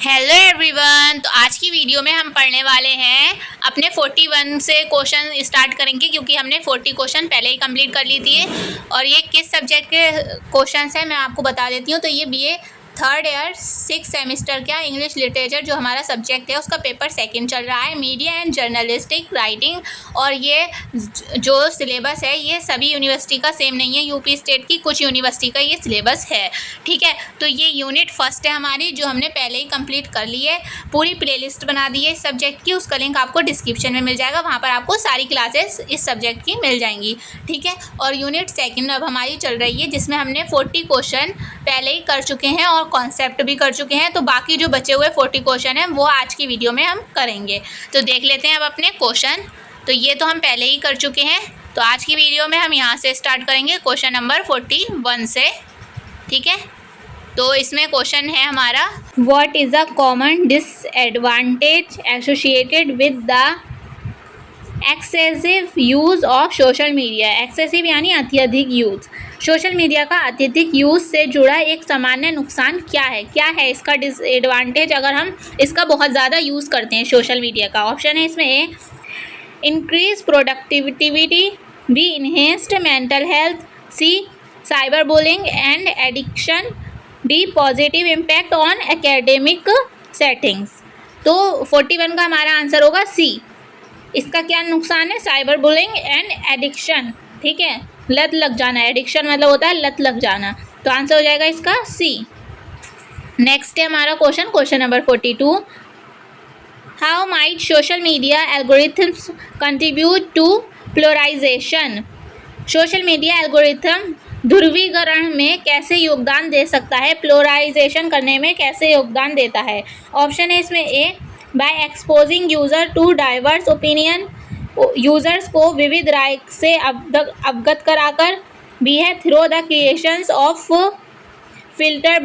Hello everyone. तो आज की वीडियो में हम पढ़ने वाले हैं अपने 41 से क्वेश्चन स्टार्ट करेंगे, क्योंकि हमने 40 क्वेश्चन पहले ही कंप्लीट कर ली थी। और ये किस सब्जेक्ट के क्वेश्चंस हैं मैं आपको बता देती हूँ। तो ये बीए थर्ड ईयर 6 सेमेस्टर का इंग्लिश लिटरेचर जो हमारा सब्जेक्ट है उसका पेपर सेकंड चल रहा है, मीडिया एंड जर्नलिस्टिक राइटिंग। और ये जो सिलेबस है ये सभी यूनिवर्सिटी का सेम नहीं है, यूपी स्टेट की कुछ यूनिवर्सिटी का ये सिलेबस है, ठीक है। तो ये यूनिट फर्स्ट है हमारी, जो हमने पहले ही कंप्लीट कर ली है। पूरी प्लेलिस्ट बना दी है इस सब्जेक्ट की, उसका लिंक आपको डिस्क्रिप्शन में मिल जाएगा, वहाँ पर आपको सारी क्लासेस इस सब्जेक्ट की मिल जाएंगी, ठीक है। और यूनिट सेकेंड अब हमारी चल रही है, जिसमें हमने 40 क्वेश्चन पहले ही कर चुके हैं और कॉन्सेप्ट भी कर चुके हैं। तो बाकी जो बचे हुए 40 क्वेश्चन हैं वो आज की वीडियो में हम करेंगे। तो देख लेते हैं अब अपने क्वेश्चन। तो ये तो हम पहले ही कर चुके हैं, तो आज की वीडियो में हम यहाँ से स्टार्ट करेंगे क्वेश्चन नंबर 41 से, ठीक है। तो इसमें क्वेश्चन है हमारा, what is a common disadvantage associated with the excessive use of social media. Excessive यानी अत्यधिक यूज़। सोशल मीडिया का अत्यधिक यूज़ से जुड़ा एक सामान्य नुकसान क्या है इसका डिसएडवांटेज अगर हम इसका बहुत ज़्यादा यूज़ करते हैं सोशल मीडिया का। ऑप्शन है इसमें A, increase productivity, B, enhanced mental health, C, cyber bullying and addiction, D, positive impact on academic settings. तो 41 का हमारा आंसर होगा सी। इसका क्या नुकसान है? साइबर बुलिंग एंड एडिक्शन, ठीक है, लत लग जाना। एडिक्शन मतलब होता है लत लग जाना, तो आंसर हो जाएगा इसका सी। नेक्स्ट है हमारा question number 42, how might social media algorithms contribute to polarisation. Social media algorithm ध्रुवीकरण में कैसे योगदान दे सकता है, पोलराइजेशन करने में कैसे योगदान देता है। ऑप्शन है इसमें A, by exposing user to diverse opinion, users को विविध राय से अवगत कराकर, बी है through the creations of filter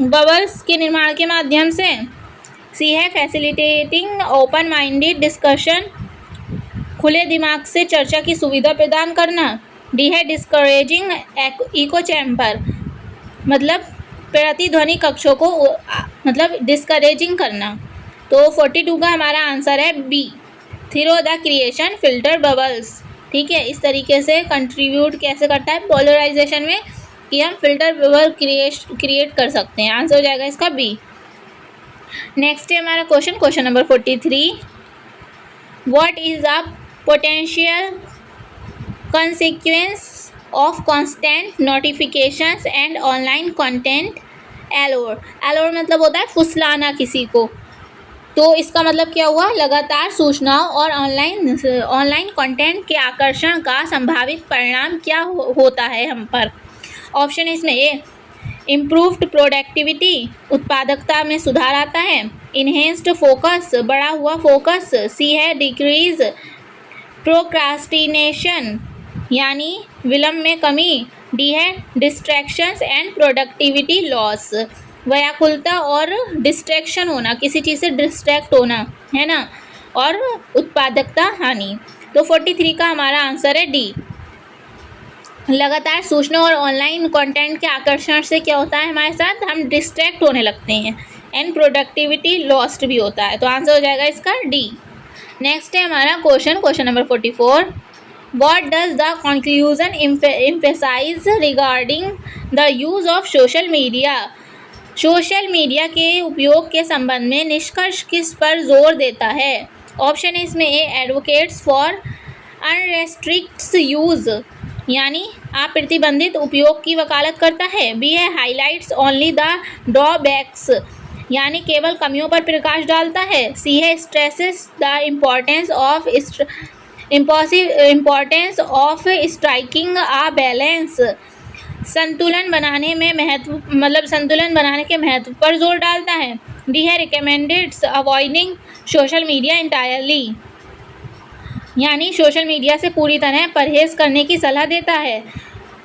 bubbles के निर्माण के माध्यम से, सी है फैसिलिटेटिंग ओपन माइंडेड डिस्कशन, खुले दिमाग से चर्चा की सुविधा प्रदान करना, डी है डिस्करेजिंग इको चैम्बर, मतलब प्रतिध्वनि कक्षों को मतलब डिस्करेजिंग करना। तो 42 का हमारा आंसर है B, through the creation filter bubbles, ठीक है। इस तरीके से कंट्रीब्यूट कैसे करता है पोलराइजेशन में कि हम फिल्टर बबल क्रिएट कर सकते हैं। आंसर हो जाएगा इसका बी। नेक्स्ट है हमारा question number 43, what is a potential consequence of constant notifications and online content allure। allure मतलब होता है फुसलाना किसी को, तो इसका मतलब क्या हुआ? लगातार सूचनाओं और ऑनलाइन कंटेंट के आकर्षण का संभावित परिणाम क्या होता है हम पर। ऑप्शन है इसमें ए, इम्प्रूव्ड प्रोडक्टिविटी, उत्पादकता में सुधार आता है, इन्हेंस्ड फोकस, बढ़ा हुआ फोकस, सी है डिक्रीज प्रोक्रास्टिनेशन यानी विलंब में कमी, डी है डिस्ट्रैक्शंस एंड प्रोडक्टिविटी लॉस, व्याकुलता और डिस्ट्रैक्शन होना, किसी चीज़ से डिस्ट्रैक्ट होना है ना, और उत्पादकता हानि। तो 43 का हमारा आंसर है डी। लगातार सूचना और ऑनलाइन कंटेंट के आकर्षण से क्या होता है हमारे साथ? हम डिस्ट्रैक्ट होने लगते हैं एंड प्रोडक्टिविटी लॉस्ट भी होता है, तो आंसर हो जाएगा इसका डी। नेक्स्ट है हमारा question number 44, what does the conclusion emphasize regarding the use of social media। Social media के उपयोग के संबंध में निष्कर्ष किस पर जोर देता है। ऑप्शन है इसमें ए, एडवोकेट्स फॉर अनरेस्ट्रिक्ट्स यूज़ यानी अप्रतिबंधित उपयोग की वकालत करता है, बी है हाईलाइट्स ओनली द ड्रॉबैक्स यानी केवल कमियों पर प्रकाश डालता है, सी है stresses the importance of striking a balance, संतुलन बनाने के महत्व पर जोर डालता है, डी है रिकमेंडेड्स अवॉइडिंग सोशल मीडिया इंटायरली यानी सोशल मीडिया से पूरी तरह परहेज करने की सलाह देता है।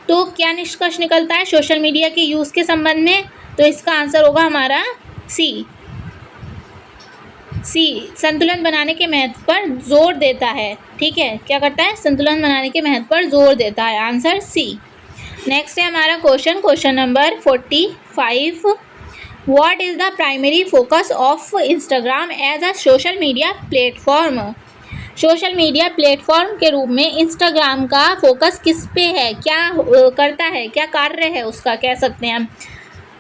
तो क्या निष्कर्ष निकलता है सोशल मीडिया के यूज़ के संबंध में? तो इसका आंसर होगा हमारा सी, संतुलन बनाने के महत्व पर जोर देता है, ठीक है। क्या करता है? संतुलन बनाने के महत्व पर जोर देता है, आंसर सी। नेक्स्ट है हमारा question number 45, What is the primary focus of Instagram as a social media platform? Social media platform के रूप में इंस्टाग्राम का फोकस किस पे है, क्या करता है, क्या कार्य है उसका, कह सकते हैं हम।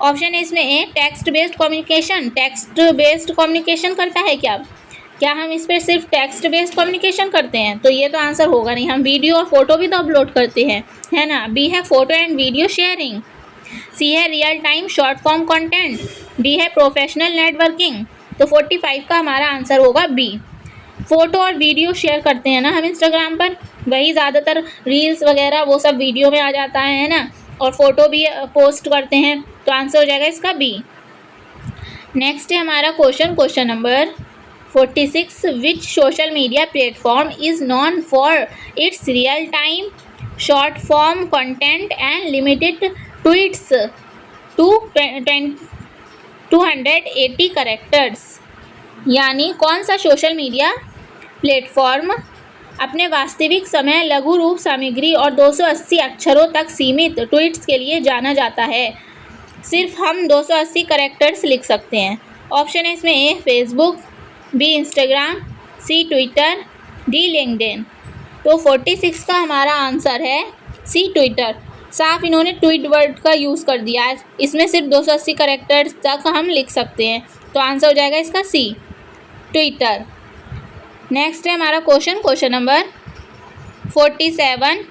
ऑप्शन है इसमें ए text based communication. Text based communication करता है क्या हम इस पर सिर्फ टेक्स्ट बेस्ड कम्युनिकेशन करते हैं? तो ये तो आंसर होगा नहीं, हम वीडियो और फोटो भी तो अपलोड करते हैं, है ना। बी है फोटो एंड वीडियो शेयरिंग। सी है real time short form content. D है प्रोफेशनल नेटवर्किंग। तो 45 का हमारा आंसर होगा बी। फ़ोटो और वीडियो शेयर करते हैं ना हम इंस्टाग्राम पर, वही ज़्यादातर रील्स वगैरह वो सब वीडियो में आ जाता है ना, और फ़ोटो भी पोस्ट करते हैं, तो आंसर हो जाएगा इसका बी। नेक्स्ट है हमारा question number 46। Which social media platform is known for its real time short form content and limited tweets to 280 characters. यानी कौन सा सोशल मीडिया प्लेटफॉर्म अपने वास्तविक समय लघु रूप सामग्री और 280 अक्षरों तक सीमित ट्वीट्स के लिए जाना जाता है। सिर्फ हम 280 कैरेक्टर्स लिख सकते हैं। ऑप्शन है इसमें A Facebook, B Instagram, C Twitter, D LinkedIn. तो 46 का हमारा आंसर है सी ट्विटर। साफ इन्होंने ट्वीट वर्ड का यूज़ कर दिया है, इसमें सिर्फ 280 कैरेक्टर्स तक हम लिख सकते हैं, तो आंसर हो जाएगा इसका सी ट्विटर। नेक्स्ट है हमारा question number 47।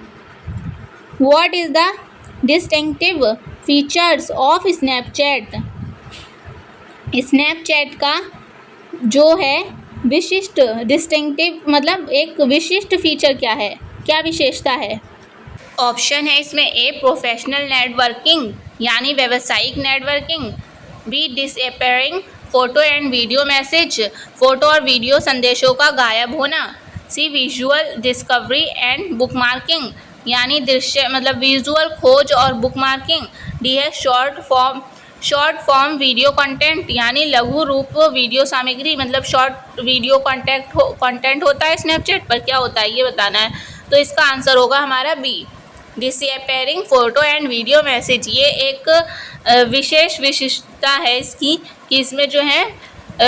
What is the distinctive features of Snapchat? Snapchat का जो है विशिष्ट डिस्टिंक्टिव मतलब एक विशिष्ट फीचर क्या है, क्या विशेषता है? ऑप्शन है इसमें ए प्रोफेशनल नेटवर्किंग यानी व्यावसायिक networking, B disappearing photo and video message, photo और वीडियो संदेशों का गायब होना, C visual discovery and bookmarking यानी दृश्य मतलब विजुअल खोज और बुकमार्किंग, डी है शॉर्ट फॉर्म वीडियो कंटेंट यानी लघु रूप वीडियो सामग्री मतलब शॉर्ट वीडियो कंटेंट होता है स्नैपचैट पर, क्या होता है ये बताना है, तो इसका आंसर होगा हमारा B disappearing photo and video message. ये एक विशेष विशिष्टता है इसकी कि इसमें जो है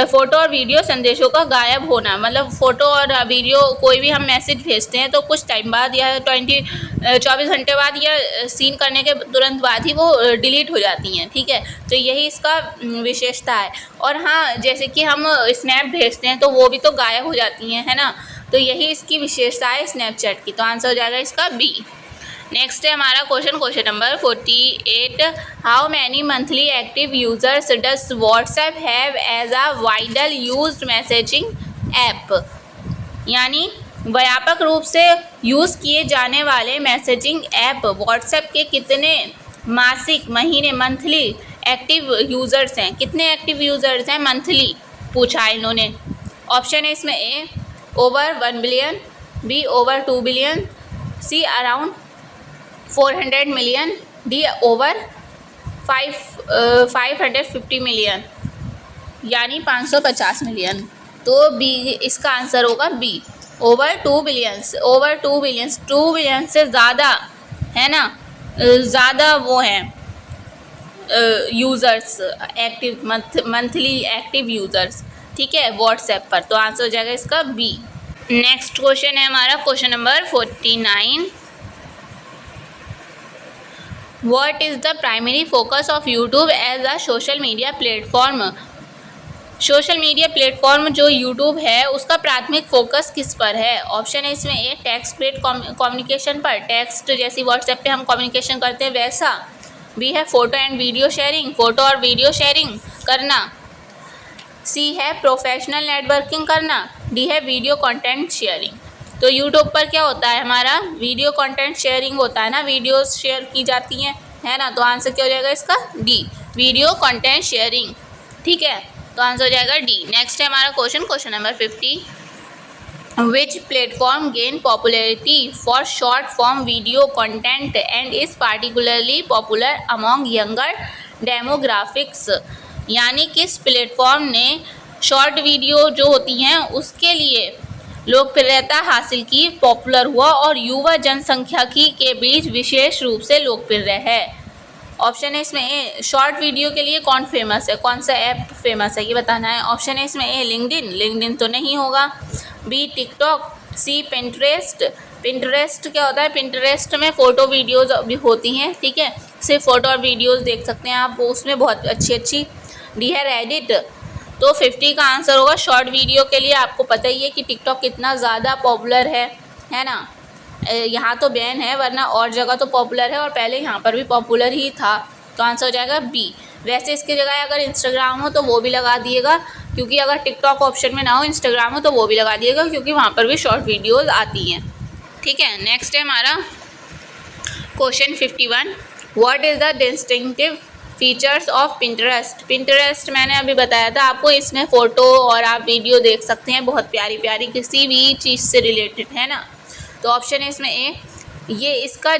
फ़ोटो और वीडियो संदेशों का गायब होना, मतलब फ़ोटो और वीडियो कोई भी हम मैसेज भेजते हैं तो कुछ टाइम बाद या 24 घंटे बाद या सीन करने के तुरंत बाद ही वो डिलीट हो जाती हैं, ठीक है। तो यही इसका विशेषता है। और हाँ, जैसे कि हम स्नैप भेजते हैं तो वो भी तो गायब हो जाती हैं, है ना। तो यही इसकी विशेषता है स्नैपचैट की, तो आंसर हो जाएगा इसका बी। नेक्स्ट है हमारा question number 48। How many monthly active users does WhatsApp have as a widely used messaging app? यानी व्यापक रूप से यूज़ किए जाने वाले मैसेजिंग ऐप व्हाट्सएप के कितने मासिक महीने मंथली एक्टिव यूज़र्स हैं, कितने एक्टिव यूज़र्स हैं मंथली पूछा है इन्होंने। ऑप्शन है इसमें A over 1 billion, B over 2 billion, C around 400 million, D over 550 million यानी 550 मिलियन। तो बी इसका आंसर होगा B over 2 billions. Over 2 billions 2 billion से ज़्यादा है ना, ज़्यादा वो हैं users active monthly active users, ठीक है, व्हाट्सएप पर, तो आंसर हो जाएगा इसका बी। नेक्स्ट क्वेश्चन है हमारा question number 49। What is the primary focus of YouTube as a social media platform? Social media platform जो यूट्यूब है उसका प्राथमिक फोकस किस पर है? ऑप्शन है इसमें ए टेक्स्ट बेस्ड कम्युनिकेशन पर, टेक्स्ट जैसी व्हाट्सएप पे हम कम्युनिकेशन करते हैं वैसा, बी है photo and video sharing, photo और वीडियो शेयरिंग करना, सी है प्रोफेशनल नेटवर्किंग करना, डी है वीडियो कंटेंट शेयरिंग। तो यूट्यूब पर क्या होता है हमारा वीडियो कंटेंट शेयरिंग होता है ना, वीडियोस शेयर की जाती हैं, है ना। तो आंसर क्या हो जाएगा इसका डी वीडियो कंटेंट शेयरिंग, ठीक है, तो आंसर हो जाएगा डी। नेक्स्ट है हमारा question number 50। Which platform gain popularity for short form video content and is particularly popular among younger demographics? यानी किस प्लेटफॉर्म ने शॉर्ट वीडियो जो होती हैं उसके लिए लोकप्रियता हासिल की, पॉपुलर हुआ और युवा जनसंख्या के बीच विशेष रूप से लोकप्रिय है? ऑप्शन है इसमें ए शॉर्ट वीडियो के लिए कौन फेमस है, कौन सा ऐप फेमस है ये बताना है। ऑप्शन है इसमें ए लिंक्डइन, लिंक्डइन तो नहीं होगा। बी टिकटॉक, सी पिंटरेस्ट, पिंटरेस्ट क्या होता है, पिंटरेस्ट में फ़ोटो वीडियोज़ भी होती हैं, ठीक है, सिर्फ फ़ोटो और वीडियोज़ देख सकते हैं आप, वो उसमें बहुत अच्छी। डी है रेडिट। तो 50 का आंसर होगा शॉर्ट वीडियो के लिए। आपको पता ही है कि टिकटॉक कितना ज़्यादा पॉपुलर है ना। यहाँ तो बैन है, वरना और जगह तो पॉपुलर है और पहले यहाँ पर भी पॉपुलर ही था। तो आंसर हो जाएगा बी। वैसे इसकी जगह अगर इंस्टाग्राम हो तो वो भी लगा दिएगा, क्योंकि अगर टिकटॉक ऑप्शन में ना हो, इंस्टाग्राम हो तो वो भी लगा दिएगा, क्योंकि वहाँ पर भी शॉर्ट वीडियोज़ आती हैं, ठीक है। नेक्स्ट है हमारा question 51, what is the distinctive features of Pinterest. Pinterest मैंने अभी बताया था आपको, इसमें फ़ोटो और आप वीडियो देख सकते हैं, बहुत प्यारी प्यारी किसी भी चीज़ से रिलेटेड, है ना। तो ऑप्शन है इसमें ए, ये इसका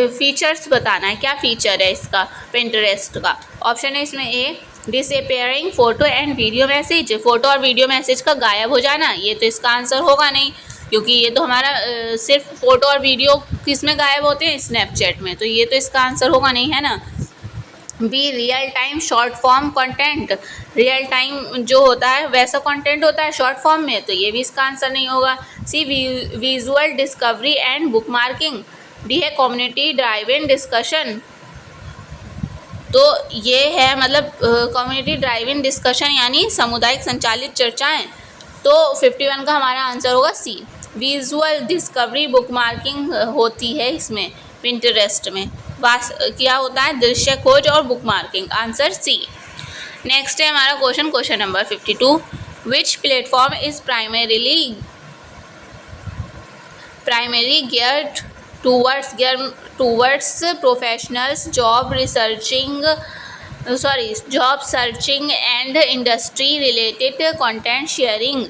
फीचर्स बताना है, क्या फ़ीचर है इसका पिंटरेस्ट का। ऑप्शन है इसमें A disappearing photo and video message, photo और वीडियो मैसेज का गायब हो जाना, ये तो इसका आंसर होगा नहीं, क्योंकि ये तो हमारा सिर्फ फ़ोटो और वीडियो किस में गायब होते हैं, स्नैपचैट में, तो ये तो इसका आंसर होगा नहीं, है ना। B real time short form content, real time जो होता है वैसा कंटेंट होता है शॉर्ट फॉर्म में, तो ये भी इसका आंसर नहीं होगा। C visual discovery and bookmarking. D है कम्युनिटी ड्राइवन डिस्कशन, तो ये है मतलब कम्युनिटी ड्राइवन डिस्कशन यानी सामुदायिक संचालित चर्चाएं। तो 51 का हमारा आंसर होगा C, visual discovery book marking होती है इसमें पिंटरेस्ट में, क्या होता है दृश्य खोज और bookmarking, answer C. Next है हमारा question number 52, which platform is primary geared towards professionals job searching and industry related content sharing।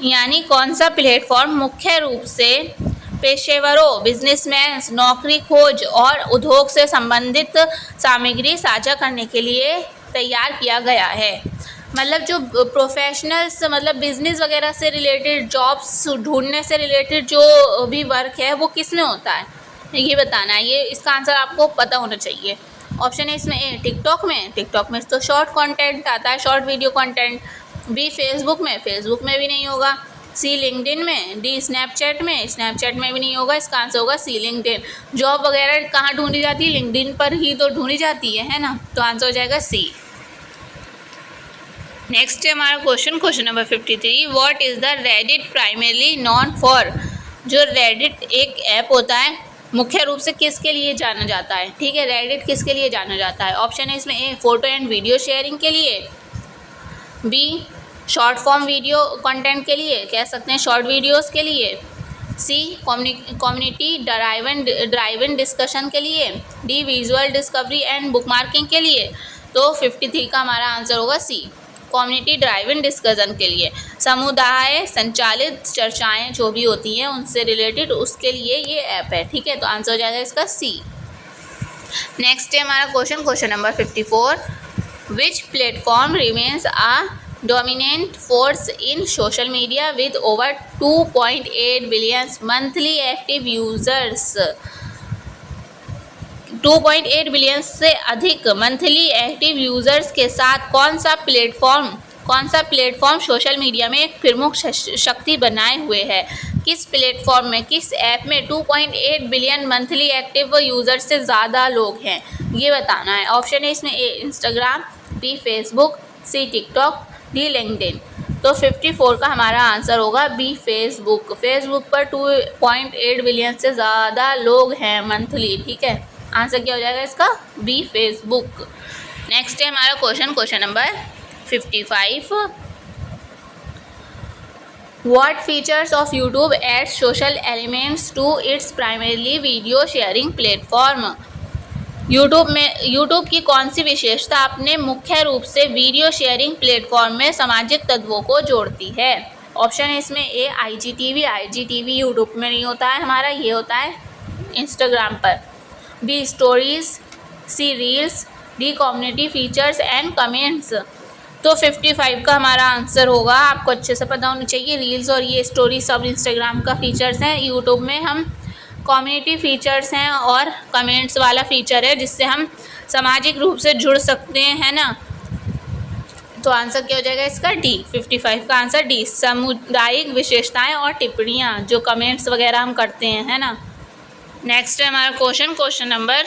यानी कौन सा प्लेटफॉर्म मुख्य रूप से पेशेवरों, बिजनेसमैन, नौकरी खोज और उद्योग से संबंधित सामग्री साझा करने के लिए तैयार किया गया है। मतलब जो प्रोफेशनल्स, मतलब बिजनेस वगैरह से रिलेटेड, जॉब्स ढूंढने से रिलेटेड जो भी वर्क है वो किस में होता है ये बताना है, ये इसका आंसर आपको पता होना चाहिए। ऑप्शन है इसमें ए टिकटॉक में, टिकटॉक में तो शॉर्ट कंटेंट आता है, short video content. B Facebook में, फेसबुक में भी नहीं होगा। सी लिंक्डइन में। डी स्नैपचैट में, स्नैपचैट में भी नहीं होगा, इसका आंसर होगा सी लिंक्डइन। जॉब वगैरह कहाँ ढूंढी जाती है, लिंक्डइन पर ही तो ढूंढी जाती है ना, तो आंसर हो जाएगा सी। नेक्स्ट है हमारा question number 53, what is the Reddit primarily non for. जो रेडिट एक ऐप होता है मुख्य रूप से किसके लिए जाना जाता है, ठीक है, रेडिट किसके लिए जाना जाता है। ऑप्शन है इसमें A photo and video sharing के लिए। B short form video content के लिए, कह सकते हैं शॉर्ट वीडियोस के लिए। सी कम्युनिटी ड्राइवन डिस्कशन के लिए। D visual discovery and book marking के लिए। तो 53 का हमारा आंसर होगा सी, कम्युनिटी ड्राइवन डिस्कशन के लिए। समुदाय संचालित चर्चाएं जो भी होती हैं उनसे रिलेटेड, उसके लिए ये ऐप है, ठीक है, तो आंसर हो जाएगा इसका सी। नेक्स्ट है हमारा question number 54, which platform remains a dominant force in social media with over 2.8 billion monthly active users। 2.8 billion से अधिक मंथली एक्टिव यूजर्स के साथ कौन सा प्लेटफॉर्म सोशल मीडिया में एक प्रमुख शक्ति बनाए हुए है। किस प्लेटफॉर्म में, किस ऐप में 2.8 बिलियन मंथली एक्टिव यूजर्स से ज़्यादा लोग हैं ये बताना है। ऑप्शन है इसमें ए इंस्टाग्राम, बी फेसबुक, सी टिकटॉक, डी लिंक्डइन। तो 54 का हमारा आंसर होगा बी फेसबुक। फेसबुक पर 2.8 बिलियन से ज़्यादा लोग हैं मंथली, ठीक है, आंसर क्या हो जाएगा इसका बी फेसबुक। नेक्स्ट है हमारा question number 55, what features of YouTube add social elements to its primarily video sharing platform. YouTube की कौन सी विशेषता अपने मुख्य रूप से वीडियो शेयरिंग प्लेटफॉर्म में सामाजिक तत्वों को जोड़ती है। ऑप्शन है इसमें ए IGTV यूट्यूब में नहीं होता है हमारा, ये होता है इंस्टाग्राम पर। B stories, C reels, D community features and comments. तो 55 का हमारा आंसर होगा, आपको अच्छे से पता होना चाहिए, रील्स और ये स्टोरी सब इंस्टाग्राम का फीचर्स हैं। यूट्यूब में हम कम्युनिटी फीचर्स हैं और कमेंट्स वाला फीचर है जिससे हम सामाजिक रूप से जुड़ सकते हैं, है ना। तो आंसर क्या हो जाएगा इसका? डी। 55 का आंसर डी। सामुदायिक विशेषताएं और टिप्पणियां, जो कमेंट्स वगैरह हम करते हैं, है ना। नेक्स्ट है हमारा question number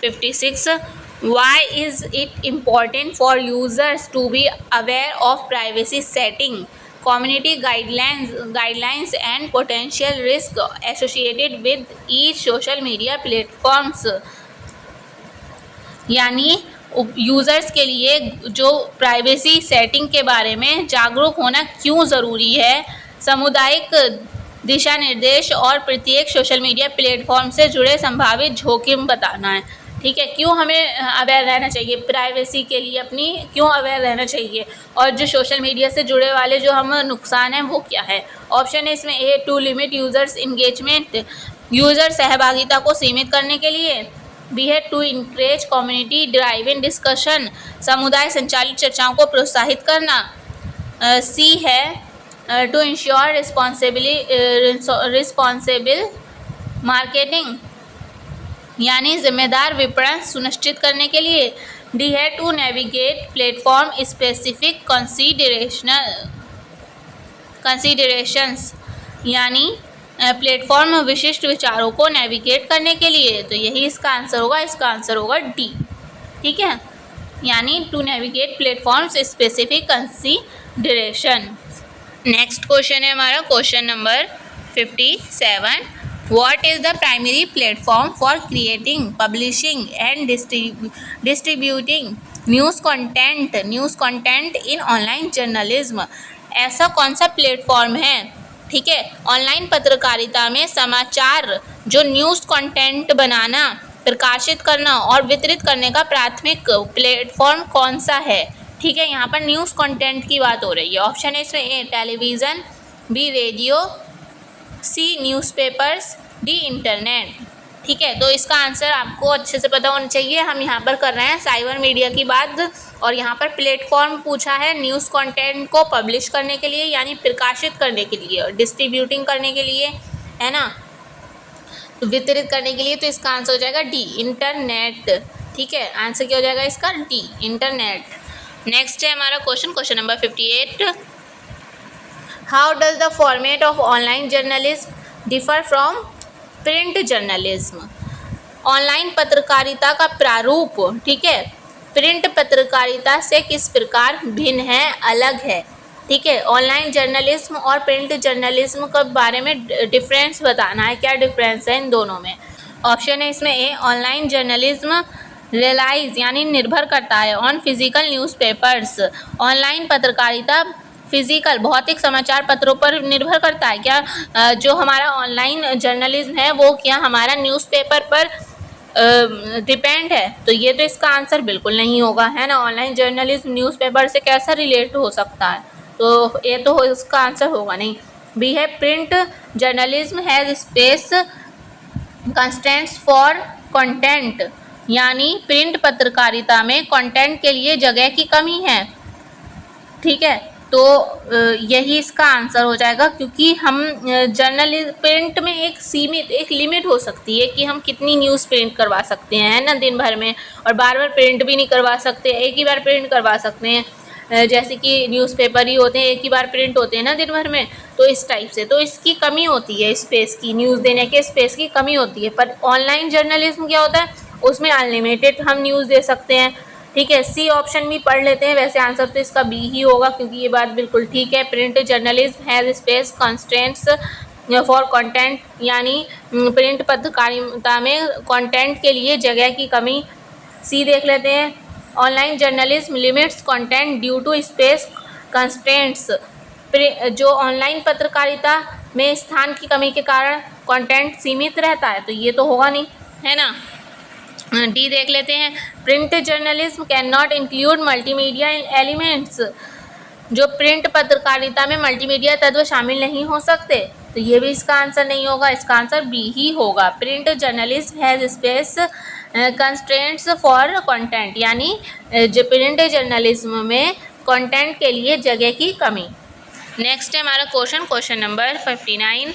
56। Why is it important for users to be aware of privacy setting, community guidelines and potential risk associated with each social media platforms. यानी यूज़र्स के लिए जो प्राइवेसी सेटिंग के बारे में जागरूक होना क्यों ज़रूरी है, सामुदायिक दिशा निर्देश और प्रत्येक सोशल मीडिया प्लेटफॉर्म से जुड़े संभावित जोखिम बताना है। ठीक है, क्यों हमें अवेयर रहना चाहिए प्राइवेसी के लिए, अपनी क्यों अवेयर रहना चाहिए, और जो सोशल मीडिया से जुड़े वाले जो हम नुकसान हैं वो क्या है। ऑप्शन है इसमें A, to limit users engagement, user सहभागिता को सीमित करने के लिए। बी है to encourage community driven discussion, समुदाय संचालित चर्चाओं को प्रोत्साहित करना। सी है टू इंश्योर रिस्पॉन्सिबल मार्केटिंग, यानी जिम्मेदार विपणन सुनिश्चित करने के लिए। डी है to navigate platform specific considerations, यानी प्लेटफॉर्म विशिष्ट विचारों को नेविगेट करने के लिए। तो यही इसका आंसर होगा, इसका आंसर होगा डी। ठीक है, यानी to navigate platforms specific consideration. Next question है हमारा question number 57। What is the primary platform for creating, publishing and distributing news content in online journalism? ऐसा कौन सा प्लेटफॉर्म है? ठीक है, ऑनलाइन पत्रकारिता में समाचार जो न्यूज़ कंटेंट बनाना, प्रकाशित करना और वितरित करने का प्राथमिक प्लेटफॉर्म कौन सा है? ठीक है, यहाँ पर न्यूज़ कंटेंट की बात हो रही है। ऑप्शन है इसमें ए टेलीविज़न, बी रेडियो, सी न्यूज़पेपर्स, डी इंटरनेट। ठीक है, तो इसका आंसर आपको अच्छे से पता होना चाहिए। हम यहाँ पर कर रहे हैं साइबर मीडिया की बात, और यहाँ पर प्लेटफॉर्म पूछा है न्यूज़ कंटेंट को पब्लिश करने के लिए, यानी प्रकाशित करने के लिए और डिस्ट्रीब्यूटिंग करने के लिए, है ना, तो वितरित करने के लिए। तो इसका आंसर हो जाएगा डी इंटरनेट। ठीक है, आंसर क्या हो जाएगा इसका? D internet. नेक्स्ट है हमारा question number 58। How does the format of online journalism differ from print journalism? Online पत्रकारिता का प्रारूप, ठीक है, प्रिंट पत्रकारिता से किस प्रकार भिन्न है, अलग है। ठीक है, ऑनलाइन जर्नलिज्म और प्रिंट जर्नलिज्म के बारे में डिफरेंस बताना है, क्या डिफरेंस है इन दोनों में। ऑप्शन है इसमें ए ऑनलाइन जर्नलिज्म रिलाइज, यानी निर्भर करता है ऑन फिजिकल न्यूज़पेपर्स। ऑनलाइन पत्रकारिता फिजिकल भौतिक समाचार पत्रों पर निर्भर करता है क्या? जो हमारा ऑनलाइन जर्नलिज्म है वो क्या हमारा न्यूज़पेपर पर डिपेंड है? तो ये तो इसका आंसर बिल्कुल नहीं होगा, है ना। ऑनलाइन जर्नलिज्म न्यूज़पेपर से कैसा रिलेट हो सकता है? तो ये तो इसका आंसर होगा नहीं। बी है print journalism has space constraints for content, यानी प्रिंट पत्रकारिता में कंटेंट के लिए जगह की कमी है। ठीक है, तो यही इसका आंसर हो जाएगा, क्योंकि हम प्रिंट में एक लिमिट हो सकती है कि हम कितनी न्यूज़ प्रिंट करवा सकते हैं, है ना, दिन भर में, और बार बार प्रिंट भी नहीं करवा सकते, एक ही बार प्रिंट करवा सकते हैं। जैसे कि न्यूज़पेपर ही होते हैं, एक ही बार प्रिंट होते हैं ना दिन भर में, तो इस टाइप से तो इसकी कमी होती है, स्पेस की, न्यूज़ देने के स्पेस की कमी होती है। पर ऑनलाइन जर्नलिज्म क्या होता है, उसमें अनलिमिटेड हम न्यूज़ दे सकते हैं। ठीक है, सी ऑप्शन भी पढ़ लेते हैं। वैसे आंसर तो इसका बी ही होगा, क्योंकि ये बात बिल्कुल ठीक है। Print journalism has space constraints for content, यानी प्रिंट पत्रकारिता में कंटेंट के लिए जगह की कमी। सी देख लेते हैं, online journalism limits content due to space constraints, जो ऑनलाइन पत्रकारिता में स्थान की कमी के कारण कंटेंट सीमित रहता है, तो ये तो होगा नहीं, है ना। डी देख लेते हैं, print journalism can not include multimedia elements, जो प्रिंट पत्रकारिता में मल्टीमीडिया तत्व शामिल नहीं हो सकते, तो ये भी इसका आंसर नहीं होगा, इसका आंसर बी ही होगा। Print journalism has space constraints for content, यानी जो प्रिंट जर्नलिज्म में कंटेंट के लिए जगह की कमी। नेक्स्ट है हमारा question number 59।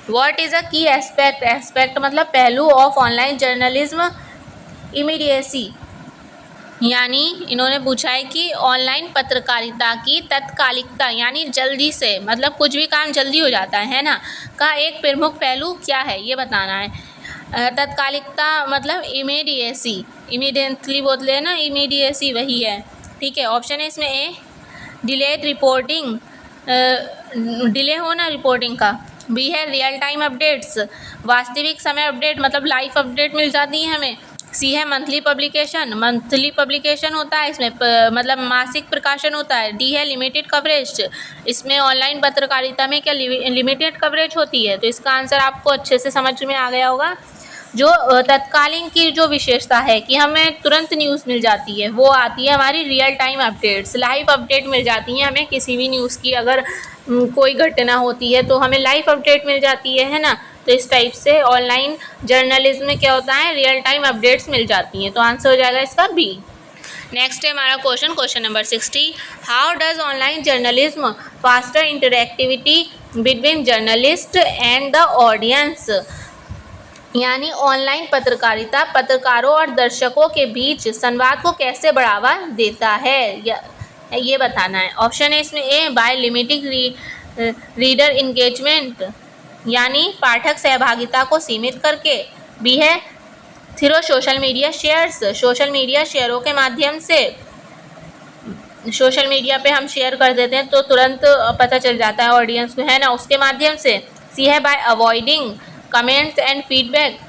What is a की एस्पेक्ट मतलब पहलू ऑफ ऑनलाइन जर्नलिज्म इमीडिएसी, यानी इन्होंने पूछा है कि ऑनलाइन पत्रकारिता की तत्कालिकता यानी जल्दी से, मतलब कुछ भी काम जल्दी हो जाता है ना, का एक प्रमुख पहलू क्या है ये बताना है। तत्कालिकता मतलब इमीडिएसी, इमीडिएटली बोलते हैं ना, इमीडिएसी वही है। ठीक है, ऑप्शन है इसमें ए डिलेड रिपोर्टिंग, डिले होना रिपोर्टिंग का। बी है रियल टाइम अपडेट्स, वास्तविक समय अपडेट मतलब लाइव अपडेट मिल जाती है हमें। सी है मंथली पब्लिकेशन, मंथली पब्लिकेशन होता है इसमें मतलब मासिक प्रकाशन होता है। डी है लिमिटेड कवरेज, इसमें ऑनलाइन पत्रकारिता में क्या लिमिटेड कवरेज होती है। तो इसका आंसर आपको अच्छे से समझ में आ गया होगा। जो तत्कालीन की जो विशेषता है कि हमें तुरंत न्यूज़ मिल जाती है, वो आती है हमारी real time updates, live update मिल जाती है हमें किसी भी न्यूज़ की। अगर कोई घटना होती है तो हमें लाइव अपडेट मिल जाती है ना। तो इस टाइप से ऑनलाइन जर्नलिज्म में क्या होता है, रियल टाइम अपडेट्स मिल जाती हैं। तो आंसर हो जाएगा इसका बी। नेक्स्ट है हमारा question number 60। How does online journalism faster interactivity between journalist and the audience, यानी ऑनलाइन पत्रकारिता पत्रकारों और दर्शकों के बीच संवाद को कैसे बढ़ावा देता है ये बताना है। ऑप्शन है इसमें A by limiting reader engagement, यानी पाठक सहभागिता को सीमित करके। बी है through social media shares, social media शेयरों के माध्यम से, सोशल मीडिया पे हम शेयर कर देते हैं तो तुरंत पता चल जाता है ऑडियंस को, है ना, उसके माध्यम से। सी है bye avoiding comments and feedback,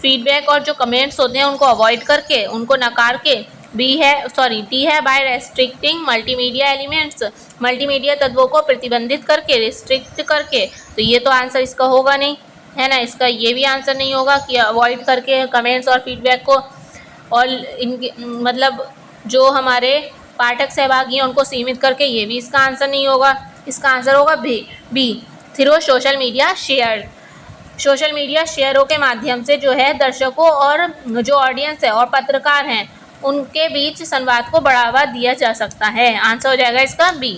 feedback और जो कमेंट्स होते हैं उनको अवॉइड करके, उनको नकार के। डी है by restricting multimedia elements, multimedia तत्वों को प्रतिबंधित करके, रिस्ट्रिक्ट करके। तो ये तो आंसर इसका होगा नहीं, है ना, इसका ये भी आंसर नहीं होगा कि अवॉइड करके कमेंट्स और फीडबैक को, और इनके मतलब जो हमारे पाठक सहभागी हैं उनको सीमित करके, ये भी इसका आंसर नहीं होगा। इसका आंसर होगा B through social media share, social media शेयरों के माध्यम से जो है दर्शकों और जो ऑडियंस है और पत्रकार हैं उनके बीच संवाद को बढ़ावा दिया जा सकता है। आंसर हो जाएगा इसका बी।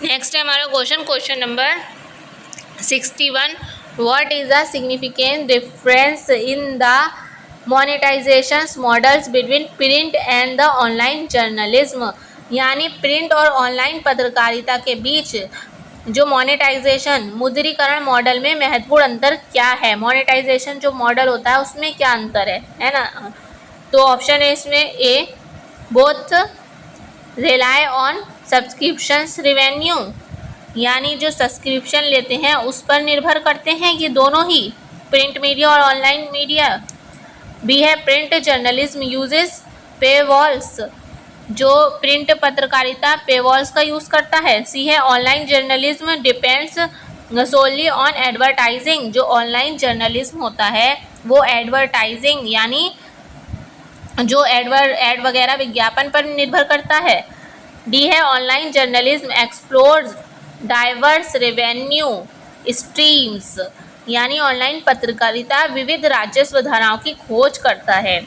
नेक्स्ट है हमारा question number 61। What is the significant difference in the monetisation models between print and the online journalism, यानी प्रिंट और ऑनलाइन पत्रकारिता के बीच जो मोनेटाइजेशन मुद्रीकरण मॉडल में महत्वपूर्ण अंतर क्या है। मोनेटाइजेशन जो मॉडल होता है उसमें क्या अंतर है ना। तो ऑप्शन है इसमें A both rely on subscriptions revenue, यानी जो सब्सक्रिप्शन लेते हैं उस पर निर्भर करते हैं ये दोनों ही, प्रिंट मीडिया और ऑनलाइन मीडिया। बी है print journalism uses paywalls, जो प्रिंट पत्रकारिता पेवॉल्स का यूज़ करता है। सी है online journalism depends solely on advertising, जो ऑनलाइन जर्नलिज्म होता है वो एडवर्टाइजिंग यानी जो एड वगैरह विज्ञापन पर निर्भर करता है। डी है online journalism explores diverse revenue streams, यानी ऑनलाइन पत्रकारिता विविध राजस्व धाराओं की खोज करता है।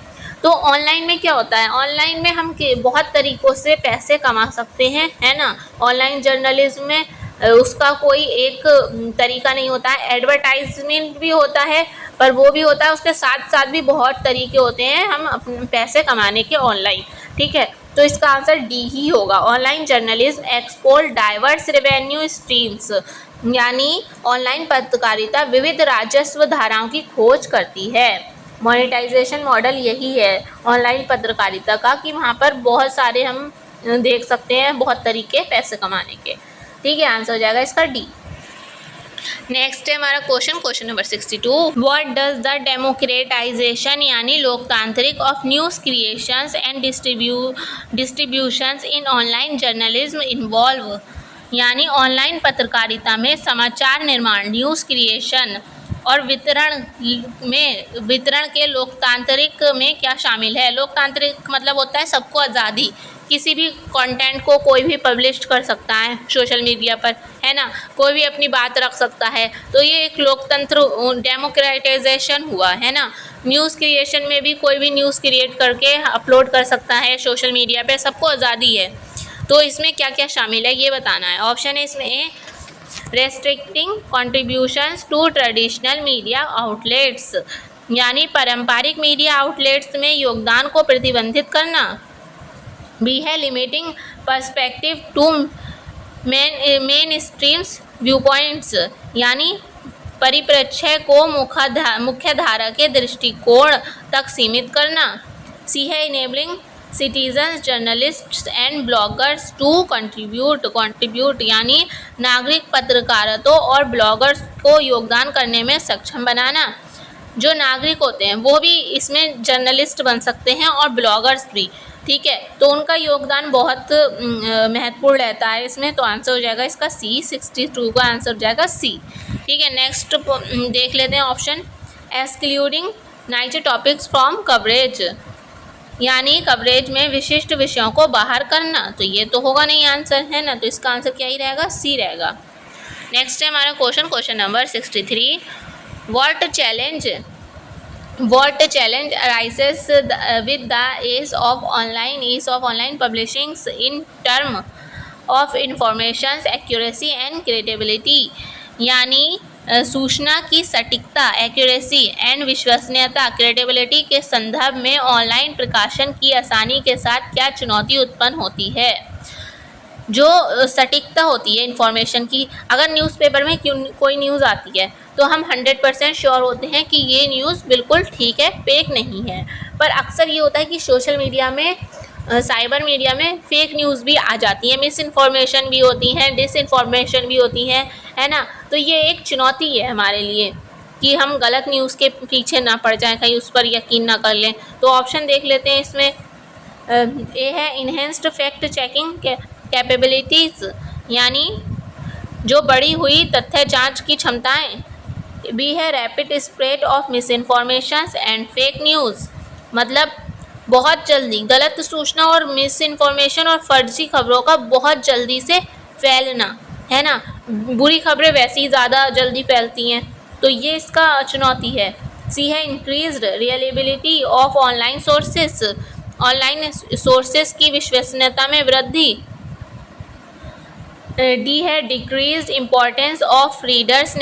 तो ऑनलाइन में क्या होता है, ऑनलाइन में हम बहुत तरीक़ों से पैसे कमा सकते हैं, है ना। ऑनलाइन जर्नलिज्म में उसका कोई एक तरीका नहीं होता है, एडवर्टाइजमेंट भी होता है पर वो भी होता है, उसके साथ साथ भी बहुत तरीके होते हैं हम अपने पैसे कमाने के ऑनलाइन। ठीक है, तो इसका आंसर डी ही होगा। Online journalism explore diverse revenue streams, यानी ऑनलाइन पत्रकारिता विविध राजस्व धाराओं की खोज करती है। मोनेटाइजेशन मॉडल यही है ऑनलाइन पत्रकारिता का कि वहाँ पर बहुत सारे हम देख सकते हैं बहुत तरीके पैसे कमाने के। ठीक है, आंसर हो जाएगा इसका डी। नेक्स्ट है हमारा question number 62। What does the democratisation यानी लोकतांत्रिक of news creations and distributions in online journalism involve, यानी ऑनलाइन पत्रकारिता में समाचार निर्माण, न्यूज़ क्रिएशन और वितरण के लोकतांत्रिक में क्या शामिल है। लोकतांत्रिक मतलब होता है सबको आज़ादी, किसी भी कंटेंट को कोई भी पब्लिश कर सकता है सोशल मीडिया पर, है ना, कोई भी अपनी बात रख सकता है। तो ये एक लोकतंत्र डेमोक्रेटाइजेशन हुआ, है ना। न्यूज़ क्रिएशन में भी कोई भी न्यूज़ क्रिएट करके अपलोड कर सकता है सोशल मीडिया पे, सबको आज़ादी है। तो इसमें क्या क्या शामिल है ये बताना है। ऑप्शन है इसमें A restricting contributions to traditional media outlets, यानी पारंपरिक मीडिया आउटलेट्स में योगदान को प्रतिबंधित करना। बी है limiting perspective to mainstreams viewpoints, यानी परिप्रेक्ष्य को मुख्य धारा के दृष्टिकोण तक सीमित करना। सी है enabling citizens journalists and bloggers to contribute, यानी नागरिक पत्रकारों और ब्लॉगर्स को योगदान करने में सक्षम बनाना। जो नागरिक होते हैं वो भी इसमें जर्नलिस्ट बन सकते हैं और ब्लॉगर्स भी, ठीक है, तो उनका योगदान बहुत महत्वपूर्ण रहता है इसमें। तो आंसर हो जाएगा इसका सी, 62 का आंसर हो जाएगा सी, ठीक है। नेक्स्ट देख लेते हैं option, excluding niche topics from coverage, यानी कवरेज में विशिष्ट विषयों को बाहर करना। तो ये तो होगा नहीं आंसर, है ना, तो इसका आंसर क्या ही रहेगा, सी रहेगा। नेक्स्ट है हमारा question number 63, What challenge arises with the ease of online publishing in terms of information's accuracy and credibility, यानी सूचना की सटीकता, एक्यूरेसी एंड विश्वसनीयता, क्रेडिबिलिटी के संदर्भ में ऑनलाइन प्रकाशन की आसानी के साथ क्या चुनौती उत्पन्न होती है। जो सटीकता होती है इन्फॉर्मेशन की, अगर न्यूज़पेपर में कोई न्यूज़ आती है तो हम 100% श्योर होते हैं कि ये न्यूज़ बिल्कुल ठीक है, फेक नहीं है। पर अक्सर ये होता है कि सोशल मीडिया में, साइबर मीडिया में फेक न्यूज़ भी आ जाती है, मिस इन्फॉर्मेशन भी होती हैं, डिसइन्फॉर्मेशन भी होती हैं, है ना। तो ये एक चुनौती है हमारे लिए कि हम गलत न्यूज़ के पीछे ना पड़ जाएं, कहीं उस पर यकीन ना कर लें। तो ऑप्शन देख लेते हैं इसमें, ए है इन्हेंस्ड फैक्ट चेकिंग कैपेबिलिटीज़, यानी जो बढ़ी हुई तथ्य जांच की क्षमताएं। बी है rapid spread of miss information and fake news, मतलब बहुत जल्दी गलत सूचना और मिस इन्फॉर्मेशन और फर्जी खबरों का बहुत जल्दी से फैलना, है ना। बुरी खबरें वैसे ही ज़्यादा जल्दी फैलती हैं, तो ये इसका चुनौती है। सी है increased reliability of online sources की विश्वसनीयता में वृद्धि। डी है decreased importance of readers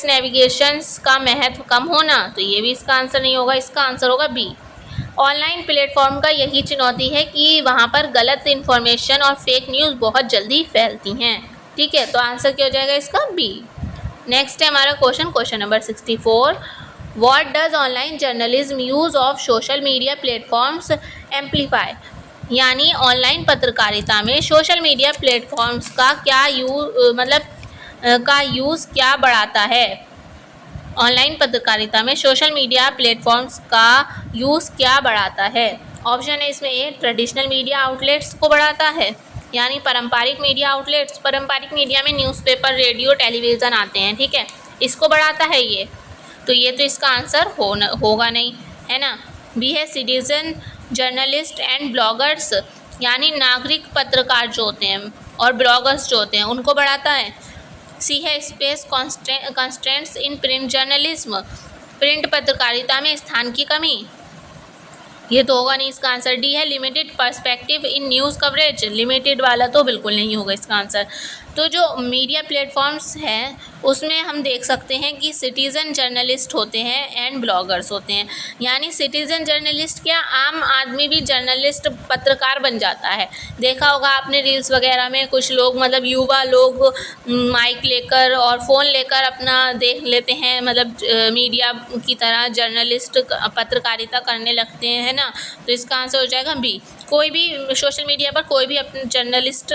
navigation का महत्व कम होना। तो ये भी इसका आंसर नहीं होगा, इसका आंसर होगा बी। ऑनलाइन प्लेटफॉर्म का यही चुनौती है कि वहाँ पर गलत इन्फॉर्मेशन और फेक न्यूज़ बहुत जल्दी फैलती हैं, ठीक है। तो आंसर क्या हो जाएगा इसका बी। नेक्स्ट है हमारा question number 64, what does online journalism use of social media platforms amplify, यानी ऑनलाइन पत्रकारिता में सोशल मीडिया प्लेटफॉर्म्स का क्या यूज़ क्या बढ़ाता है। ऑनलाइन पत्रकारिता में सोशल मीडिया प्लेटफॉर्म्स का यूज़ क्या बढ़ाता है। ऑप्शन है इसमें, ए ट्रेडिशनल मीडिया आउटलेट्स को बढ़ाता है, यानी पारंपरिक मीडिया आउटलेट्स, पारंपरिक मीडिया में न्यूज़पेपर, रेडियो, टेलीविज़न आते हैं, ठीक है, इसको बढ़ाता है ये। तो ये तो इसका आंसर होगा नहीं, है ना। बी है सिटीजन जर्नलिस्ट एंड ब्लॉगर्स, यानी नागरिक पत्रकार जो होते हैं और ब्लॉगर्स जो होते हैं उनको बढ़ाता है। सी है space constraints in print journalism, print पत्रकारिता में स्थान की कमी, ये तो होगा नहीं, इसका आंसर डी है limited perspective in news coverage, limited वाला तो बिल्कुल नहीं होगा इसका आंसर। तो जो मीडिया प्लेटफॉर्म्स हैं उसमें हम देख सकते हैं कि सिटीज़न जर्नलिस्ट होते हैं एंड ब्लॉगर्स होते हैं, यानी सिटीज़न जर्नलिस्ट क्या, आम आदमी भी जर्नलिस्ट पत्रकार बन जाता है। देखा होगा आपने रील्स वगैरह में, कुछ लोग मतलब युवा लोग माइक लेकर और फ़ोन लेकर अपना देख लेते हैं, मतलब मीडिया की तरह जर्नलिस्ट पत्रकारिता करने लगते हैं, है ना। तो इसका आंसर हो जाएगा बी। कोई भी सोशल मीडिया पर कोई भी अपने जर्नलिस्ट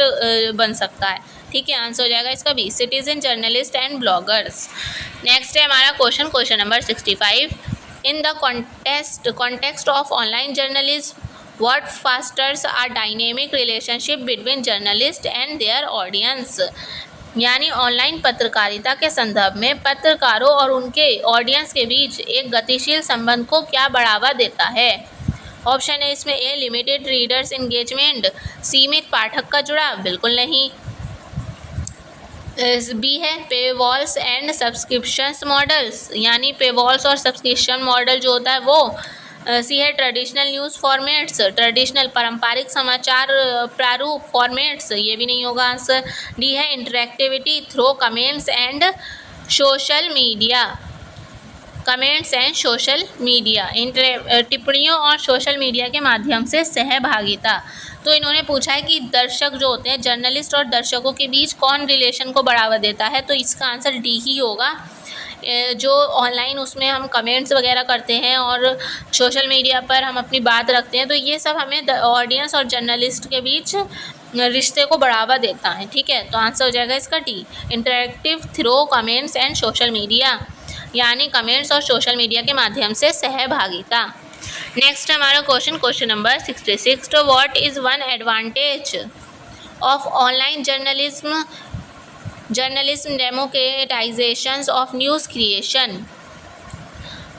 बन सकता है, ठीक है, आंसर हो जाएगा इसका B, citizen journalist and bloggers. Next है हमारा question number 65, in the context of online journalism what fosters are dynamic relationship between journalist and their audience, यानी ऑनलाइन पत्रकारिता के संदर्भ में पत्रकारों और उनके ऑडियंस के बीच एक गतिशील संबंध को क्या बढ़ावा देता है। ऑप्शन है इसमें, ए लिमिटेड रीडर्स इंगेजमेंट, सीमित पाठक का जुड़ाव, बिल्कुल नहीं। बी है पेवॉल्स एंड सब्सक्रिप्शंस मॉडल्स, यानी पेवॉल्स और सब्सक्रिप्शन मॉडल जो होता है वो। सी है ट्रेडिशनल न्यूज़ फॉर्मेट्स, ट्रेडिशनल पारंपरिक समाचार प्रारूप फॉर्मेट्स, ये भी नहीं होगा आंसर। डी है interactivity through comments and social media, comments and social media, टिप्पणियों और सोशल मीडिया के माध्यम से सहभागिता। तो इन्होंने पूछा है कि दर्शक जो होते हैं, जर्नलिस्ट और दर्शकों के बीच कौन रिलेशन को बढ़ावा देता है, तो इसका आंसर डी ही होगा। जो ऑनलाइन उसमें हम कमेंट्स वगैरह करते हैं और सोशल मीडिया पर हम अपनी बात रखते हैं, तो ये सब हमें ऑडियंस और जर्नलिस्ट के बीच रिश्ते को बढ़ावा देता है। ठीक है, तो आंसर हो जाएगा इसका D, interactive through comments and social media, यानी कमेंट्स और सोशल मीडिया के माध्यम से सहभागिता। नेक्स्ट हमारा क्वेश्चन नंबर 66, तो what is one advantage of online journalism democratisation of news creation.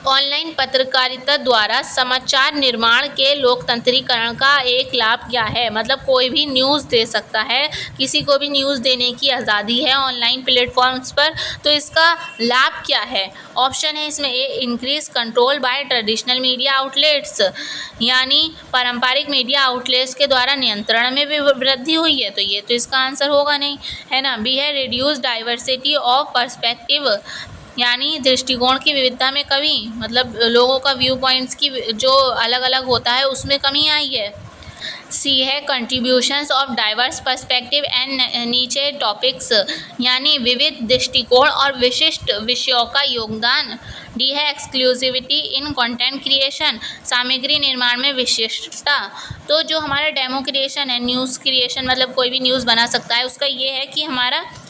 Online पत्रकारिता द्वारा समाचार निर्माण के लोकतंत्रीकरण का एक लाभ क्या है? मतलब कोई भी न्यूज़ दे सकता है, किसी को भी न्यूज़ देने की आज़ादी है ऑनलाइन प्लेटफॉर्म्स पर, तो इसका लाभ क्या है? ऑप्शन है इसमें A, increase control by traditional media outlets, यानी पारंपरिक मीडिया आउटलेट्स के द्वारा नियंत्रण में भी वृद्धि हुई है, तो ये तो इसका आंसर होगा नहीं, है ना। बी है रिड्यूस डाइवर्सिटी ऑफ पर्सपेक्टिव, यानी दृष्टिकोण की विविधता में कमी, मतलब लोगों का व्यू पॉइंट्स की जो अलग अलग होता है उसमें कमी आई है। सी है contributions of diverse perspective and नीचे टॉपिक्स, यानी विविध दृष्टिकोण और विशिष्ट विषयों का योगदान। डी है एक्सक्लूसिविटी इन कंटेंट क्रिएशन, सामग्री निर्माण में विशिष्टता। तो जो हमारा डेमो क्रिएशन है, न्यूज़ क्रिएशन मतलब कोई भी न्यूज़ बना सकता है, उसका ये है कि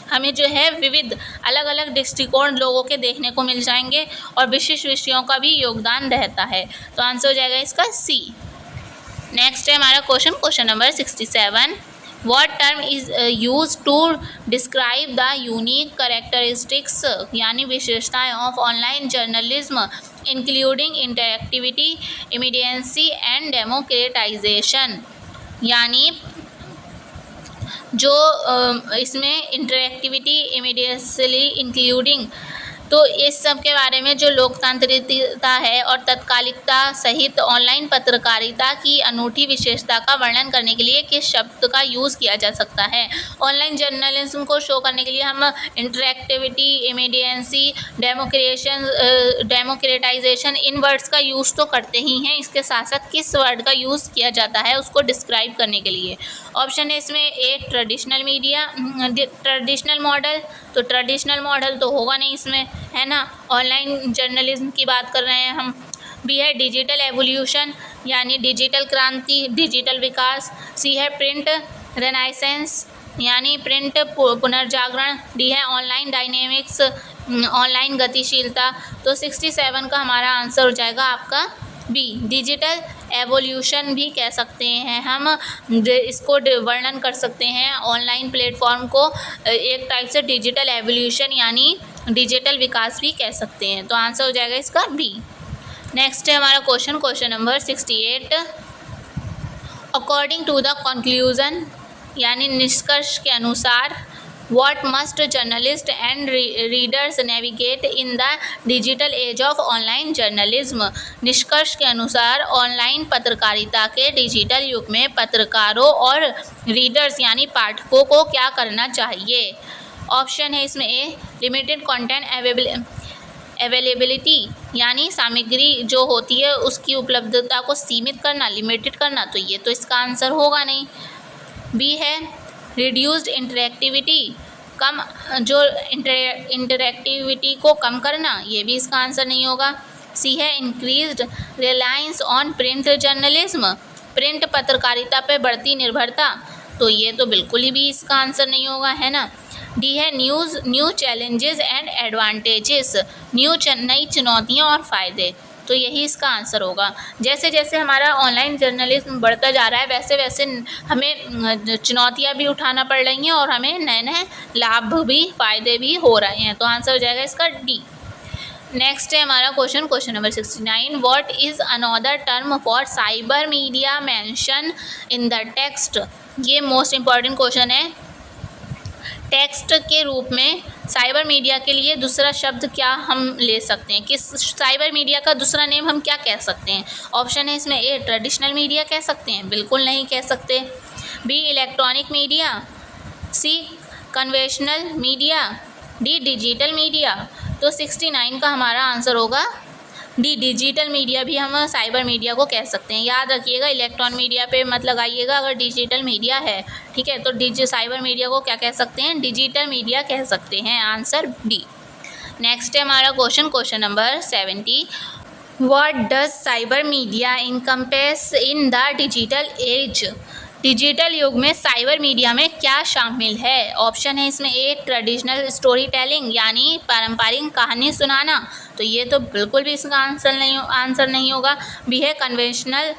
हमें जो है विविध अलग अलग दृष्टिकोण लोगों के देखने को मिल जाएंगे और विशिष्ट विषयों का भी योगदान रहता है, तो आंसर हो जाएगा इसका सी। नेक्स्ट है हमारा question number 67, what term is use to describe the unique characteristics, यानी विशेषताएं of online journalism including interactivity, immediacy and democratisation, यानी जो इसमें इंटरेक्टिविटी, इमीडिएटली, इंक्लूडिंग, तो इस सब के बारे में जो लोकतांत्रिकता है और तत्कालिकता सहित ऑनलाइन पत्रकारिता की अनूठी विशेषता का वर्णन करने के लिए किस शब्द का यूज़ किया जा सकता है? ऑनलाइन जर्नलिज्म को शो करने के लिए हम इंटरेक्टिविटी, इमीडिएसी, डेमोक्रेटाइजेशन इन वर्ड्स का यूज़ तो करते ही हैं, इसके साथ साथ किस वर्ड का यूज़ किया जाता है उसको डिस्क्राइब करने के लिए? ऑप्शन है इसमें ए, ट्रेडिशनल मॉडल, तो ट्रेडिशनल मॉडल तो होगा नहीं इसमें, है ना, ऑनलाइन जर्नलिज्म की बात कर रहे हैं हम। बी है डिजिटल एवोल्यूशन, यानी डिजिटल क्रांति, डिजिटल विकास। सी है प्रिंट रेनाइसेंस, यानी प्रिंट पुनर्जागरण। डी है ऑनलाइन डायनेमिक्स, ऑनलाइन गतिशीलता। तो 67 का हमारा आंसर हो जाएगा आपका बी, डिजिटल एवोल्यूशन भी कह सकते हैं हम, इसको वर्णन कर सकते हैं ऑनलाइन प्लेटफॉर्म को एक टाइप से डिजिटल एवोल्यूशन यानी डिजिटल विकास भी कह सकते हैं, तो आंसर हो जाएगा इसका बी। नेक्स्ट है हमारा question number 68, according to the conclusion, यानी निष्कर्ष के अनुसार, what must journalist and readers navigate in the digital age of online journalism. निष्कर्ष के अनुसार ऑनलाइन पत्रकारिता के डिजिटल युग में पत्रकारों और रीडर्स यानी पाठकों को क्या करना चाहिए? ऑप्शन है इसमें ए, लिमिटेड कंटेंट अवेलेबिलिटी, यानी सामग्री जो होती है उसकी उपलब्धता को सीमित करना, लिमिटेड करना, तो ये तो इसका आंसर होगा नहीं। बी है रिड्यूस्ड इंटरेक्टिविटी, कम जो इंटरेक्टिविटी को कम करना, ये भी इसका आंसर नहीं होगा। सी है increased reliance on print journalism, print पत्रकारिता पे बढ़ती निर्भरता, तो ये तो बिल्कुल ही भी इसका आंसर नहीं होगा, है ना। डी है न्यू चैलेंजेस एंड एडवांटेजेस, नई चुनौतियाँ और फ़ायदे, तो यही इसका आंसर होगा। जैसे जैसे हमारा ऑनलाइन जर्नलिज्म बढ़ता जा रहा है वैसे वैसे हमें चुनौतियाँ भी उठाना पड़ रही हैं और हमें नए नए लाभ भी, फ़ायदे भी हो रहे हैं, तो आंसर हो जाएगा इसका डी। नेक्स्ट है हमारा question number 69, what is another term for cyber media mention in the text. ये मोस्ट इम्पॉर्टेंट क्वेश्चन है। टेक्स्ट के रूप में साइबर मीडिया के लिए दूसरा शब्द क्या हम ले सकते हैं, किस साइबर मीडिया का दूसरा नेम हम क्या कह सकते हैं? ऑप्शन है इसमें ए, ट्रेडिशनल मीडिया कह सकते हैं, बिल्कुल नहीं कह सकते। B, electronic media. C, conventional media. D, digital media. तो 69 का हमारा आंसर होगा डी डिजिटल मीडिया भी हम साइबर मीडिया को कह सकते हैं। याद रखिएगा, इलेक्ट्रॉन मीडिया पे मत लगाइएगा अगर डिजिटल मीडिया है, ठीक है। तो साइबर मीडिया को क्या कह सकते हैं? डिजिटल मीडिया कह सकते हैं। Answer D. नेक्स्ट है हमारा question number 70। What does cyber media encompass in the digital age? Digital युग में साइबर मीडिया में क्या शामिल है? ऑप्शन है इसमें ए ट्रेडिशनल स्टोरी टेलिंग यानी पारंपरिक कहानी सुनाना, तो ये तो बिल्कुल भी इसका आंसर नहीं होगा। बी है कन्वेंशनल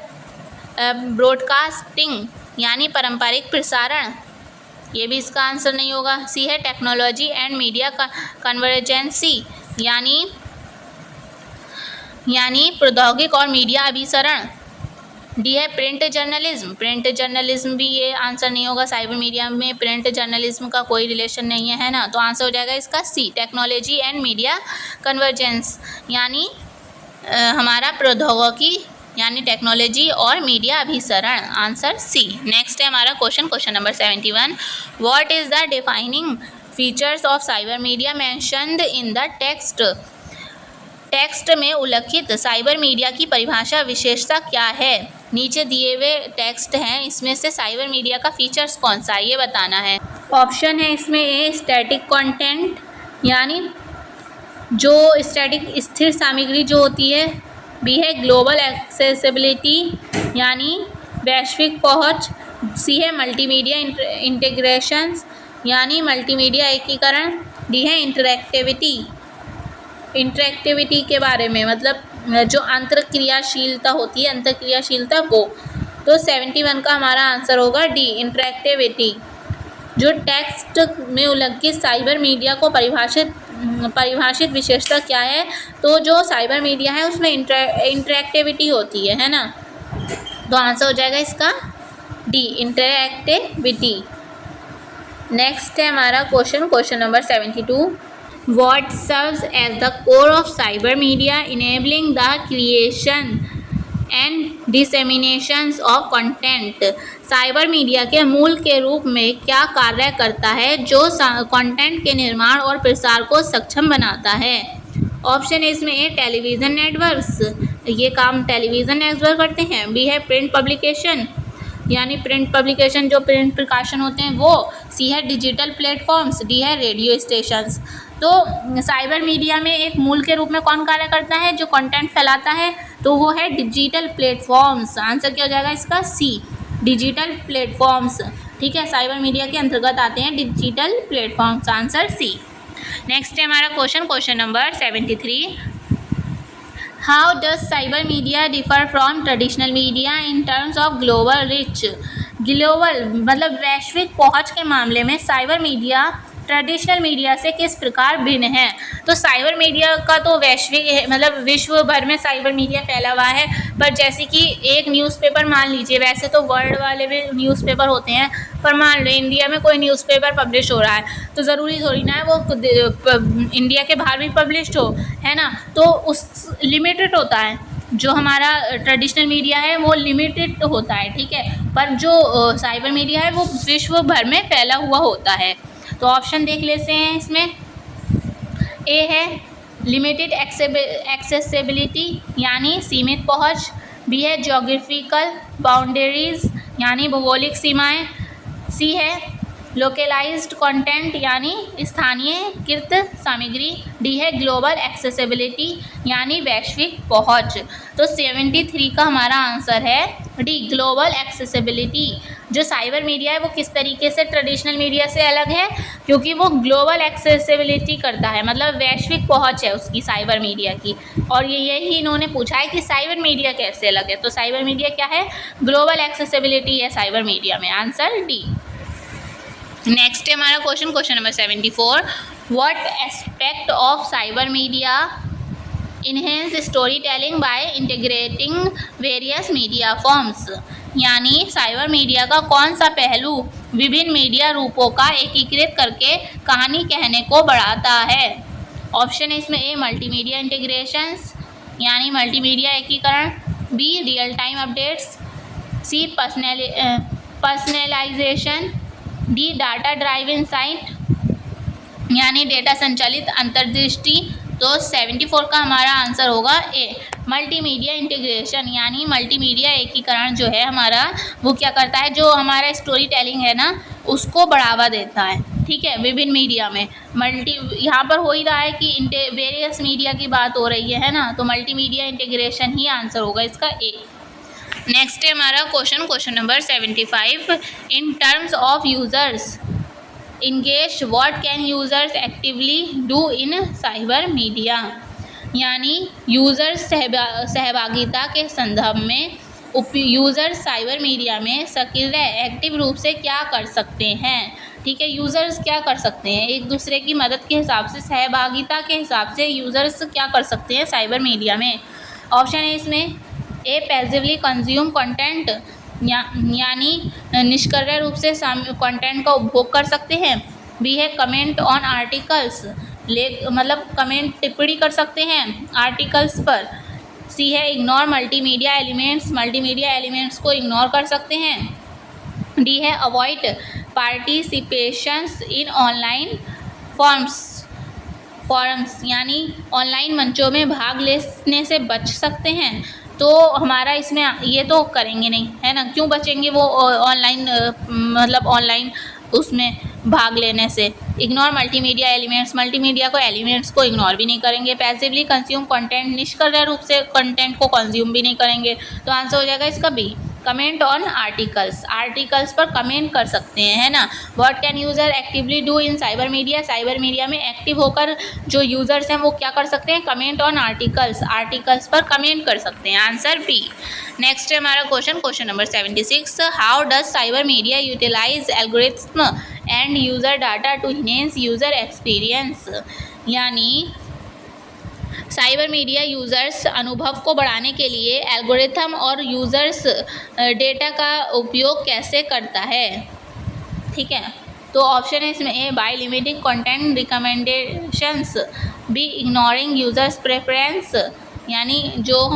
ब्रॉडकास्टिंग यानी पारंपरिक प्रसारण, ये भी इसका आंसर नहीं होगा। सी है टेक्नोलॉजी एंड मीडिया कन्वर्जेंसी यानी प्रौद्योगिक और मीडिया अभिसरण। डी है प्रिंट जर्नलिज्म भी ये आंसर नहीं होगा। साइबर मीडिया में प्रिंट जर्नलिज्म का कोई रिलेशन नहीं है ना, तो आंसर हो जाएगा इसका सी टेक्नोलॉजी एंड मीडिया कन्वर्जेंस यानी हमारा प्रौद्योगिकी यानी टेक्नोलॉजी और मीडिया अभिसरण। Answer C. नेक्स्ट है हमारा question number 71। What is the defining features of cyber media mentioned in the text? Text में उल्लिखित साइबर मीडिया की परिभाषा विशेषता क्या है? नीचे दिए हुए टेक्स्ट हैं, इसमें से साइबर मीडिया का फीचर्स कौन सा है ये बताना है। ऑप्शन है इसमें ए स्टैटिक कंटेंट यानी जो स्टैटिक स्थिर सामग्री जो होती है। बी है ग्लोबल एक्सेसिबिलिटी यानी वैश्विक पहुंच। सी है मल्टीमीडिया इंटीग्रेशंस यानी मल्टीमीडिया एकीकरण। डी है इंटरेक्टिविटी के बारे में, मतलब जो अंतरक्रियाशीलता होती है, अंतरक्रियाशीलता वो। तो 71 का हमारा आंसर होगा डी इंटरेक्टिविटी। जो टेक्स्ट में उल्लिखित साइबर मीडिया को परिभाषित विशेषता क्या है? तो जो साइबर मीडिया है उसमें इंटरेक्टिविटी होती है ना, तो आंसर हो जाएगा इसका डी इंटरेक्टिविटी। नेक्स्ट है हमारा question number 72। What serves as the core of cyber media enabling the creation and disseminations of content? Cyber media के मूल के रूप में क्या कार्य करता है जो कंटेंट के निर्माण और प्रसार को सक्षम बनाता है? ऑप्शन है इसमें ए टेलीविज़न नेटवर्क्स, ये काम टेलीविज़न नेटवर्क करते हैं। बी है प्रिंट पब्लिकेशन यानी प्रिंट पब्लिकेशन जो प्रिंट प्रकाशन होते हैं वो। सी है डिजिटल प्लेटफॉर्म्स। डी है रेडियो स्टेशंस। तो साइबर मीडिया में एक मूल के रूप में कौन कार्य करता है? जो कंटेंट फैलाता है, तो वो है डिजिटल प्लेटफॉर्म्स। आंसर क्या हो जाएगा इसका? सी डिजिटल प्लेटफॉर्म्स, ठीक है। साइबर मीडिया के अंतर्गत आते हैं digital platforms. Answer C. Next है हमारा question number 73। How does cyber media differ from traditional media in terms of global reach? Global मतलब वैश्विक पहुंच के मामले में साइबर मीडिया ट्रेडिशनल मीडिया से किस प्रकार भिन्न है? तो साइबर मीडिया का तो वैश्विक है, मतलब विश्व भर में साइबर मीडिया फैला हुआ है। पर जैसे कि एक न्यूज़पेपर मान लीजिए, वैसे तो वर्ल्ड वाले भी न्यूज़पेपर होते हैं, पर मान लो इंडिया में कोई न्यूज़पेपर पब्लिश हो रहा है तो ज़रूरी थोड़ी ना है वो इंडिया के बाहर भी पब्लिश हो, है ना। तो उस लिमिटेड होता है। जो हमारा ट्रेडिशनल मीडिया है वो लिमिटेड होता है, ठीक है। पर जो साइबर मीडिया है वो विश्व भर में फैला हुआ होता है। तो ऑप्शन देख लेते हैं इसमें। ए है लिमिटेड एक्सेसिबिलिटी यानी सीमित पहुंच। बी है ज्योग्राफिकल बाउंड्रीज यानी भौगोलिक सीमाएं। सी है लोकलाइज्ड कंटेंट यानी स्थानीयकृत सामग्री। डी है ग्लोबल एक्सेसिबिलिटी यानी वैश्विक पहुंच। तो 73 का हमारा आंसर है डी ग्लोबल एक्सेसिबिलिटी। जो साइबर मीडिया है वो किस तरीके से ट्रेडिशनल मीडिया से अलग है? क्योंकि वो ग्लोबल एक्सेसिबिलिटी करता है, मतलब वैश्विक पहुंच है उसकी साइबर मीडिया की। और यही इन्होंने पूछा है कि साइबर मीडिया कैसे अलग है, तो साइबर मीडिया क्या है? ग्लोबल एक्सेसिबिलिटी है साइबर मीडिया में। Answer D. नेक्स्ट है हमारा question number 74। What aspect of cyber media enhance story telling by integrating various media forms? यानी साइबर मीडिया का कौन सा पहलू विभिन्न मीडिया रूपों का एकीकृत करके कहानी कहने को बढ़ाता है? ऑप्शन है इसमें ए मल्टीमीडिया इंटीग्रेशंस यानी मल्टीमीडिया एकीकरण। B real time updates. C personalisation. D data drive insight यानी डेटा संचालित अंतर्दृष्टि। तो 74 का हमारा आंसर होगा ए मल्टीमीडिया इंटीग्रेशन यानी मल्टीमीडिया एकीकरण जो है हमारा, वो क्या करता है, जो हमारा स्टोरी टेलिंग है ना, उसको बढ़ावा देता है। ठीक है, विभिन्न मीडिया में यहाँ पर हो ही रहा है कि वेरियस मीडिया की बात हो रही है ना, तो मल्टीमीडिया इंटीग्रेशन ही आंसर होगा इसका ए। नेक्स्ट है हमारा question number 75। In terms of users engage what can users actively do in cyber media, यानी यूजर्स सहभागिता के संदर्भ में यूजर्स साइबर मीडिया में सक्रिय एक्टिव रूप से क्या कर सकते हैं। ठीक है, यूज़र्स क्या कर सकते हैं, एक दूसरे की मदद के हिसाब से, सहभागिता के हिसाब से यूज़र्स क्या कर सकते हैं साइबर मीडिया में। ऑप्शन है इसमें ए पैसिवली कंज्यूम कंटेंट, यानी निष्क्रिय रूप से कंटेंट का उपभोग कर सकते हैं। बी है कमेंट ऑन आर्टिकल्स, मतलब कमेंट टिप्पणी कर सकते हैं आर्टिकल्स पर। सी है इग्नोर मल्टीमीडिया एलिमेंट्स को इग्नोर कर सकते हैं। डी है अवॉइड पार्टिसिपेशंस इन ऑनलाइन फॉरम्स, यानी ऑनलाइन मंचों में भाग लेने से बच सकते हैं। तो हमारा इसमें ये तो करेंगे नहीं, है ना, क्यों बचेंगे वो ऑनलाइन, मतलब ऑनलाइन उसमें भाग लेने से। इग्नोर मल्टीमीडिया एलिमेंट्स को इग्नोर भी नहीं करेंगे। पैसिवली कंज्यूम कंटेंट, निष्क्रिय रूप से कंटेंट को कंज्यूम भी नहीं करेंगे। तो आंसर हो जाएगा इसका बी। कमेंट ऑन आर्टिकल्स पर कमेंट कर सकते हैं, है ना। What can user actively do in cyber media में एक्टिव होकर जो यूज़र्स हैं वो क्या कर सकते हैं, कमेंट ऑन आर्टिकल्स पर कमेंट कर सकते हैं। Answer B. नेक्स्ट है हमारा question number 76। How does cyber media utilise algorithm and user data to enhance user experience, यानी साइबर मीडिया यूज़र्स अनुभव को बढ़ाने के लिए एल्गोरिथम और यूज़र्स डेटा का उपयोग कैसे करता है। ठीक है, तो ऑप्शन है इसमें A by limiting content recommendations, B ignoring users preference, यानी जो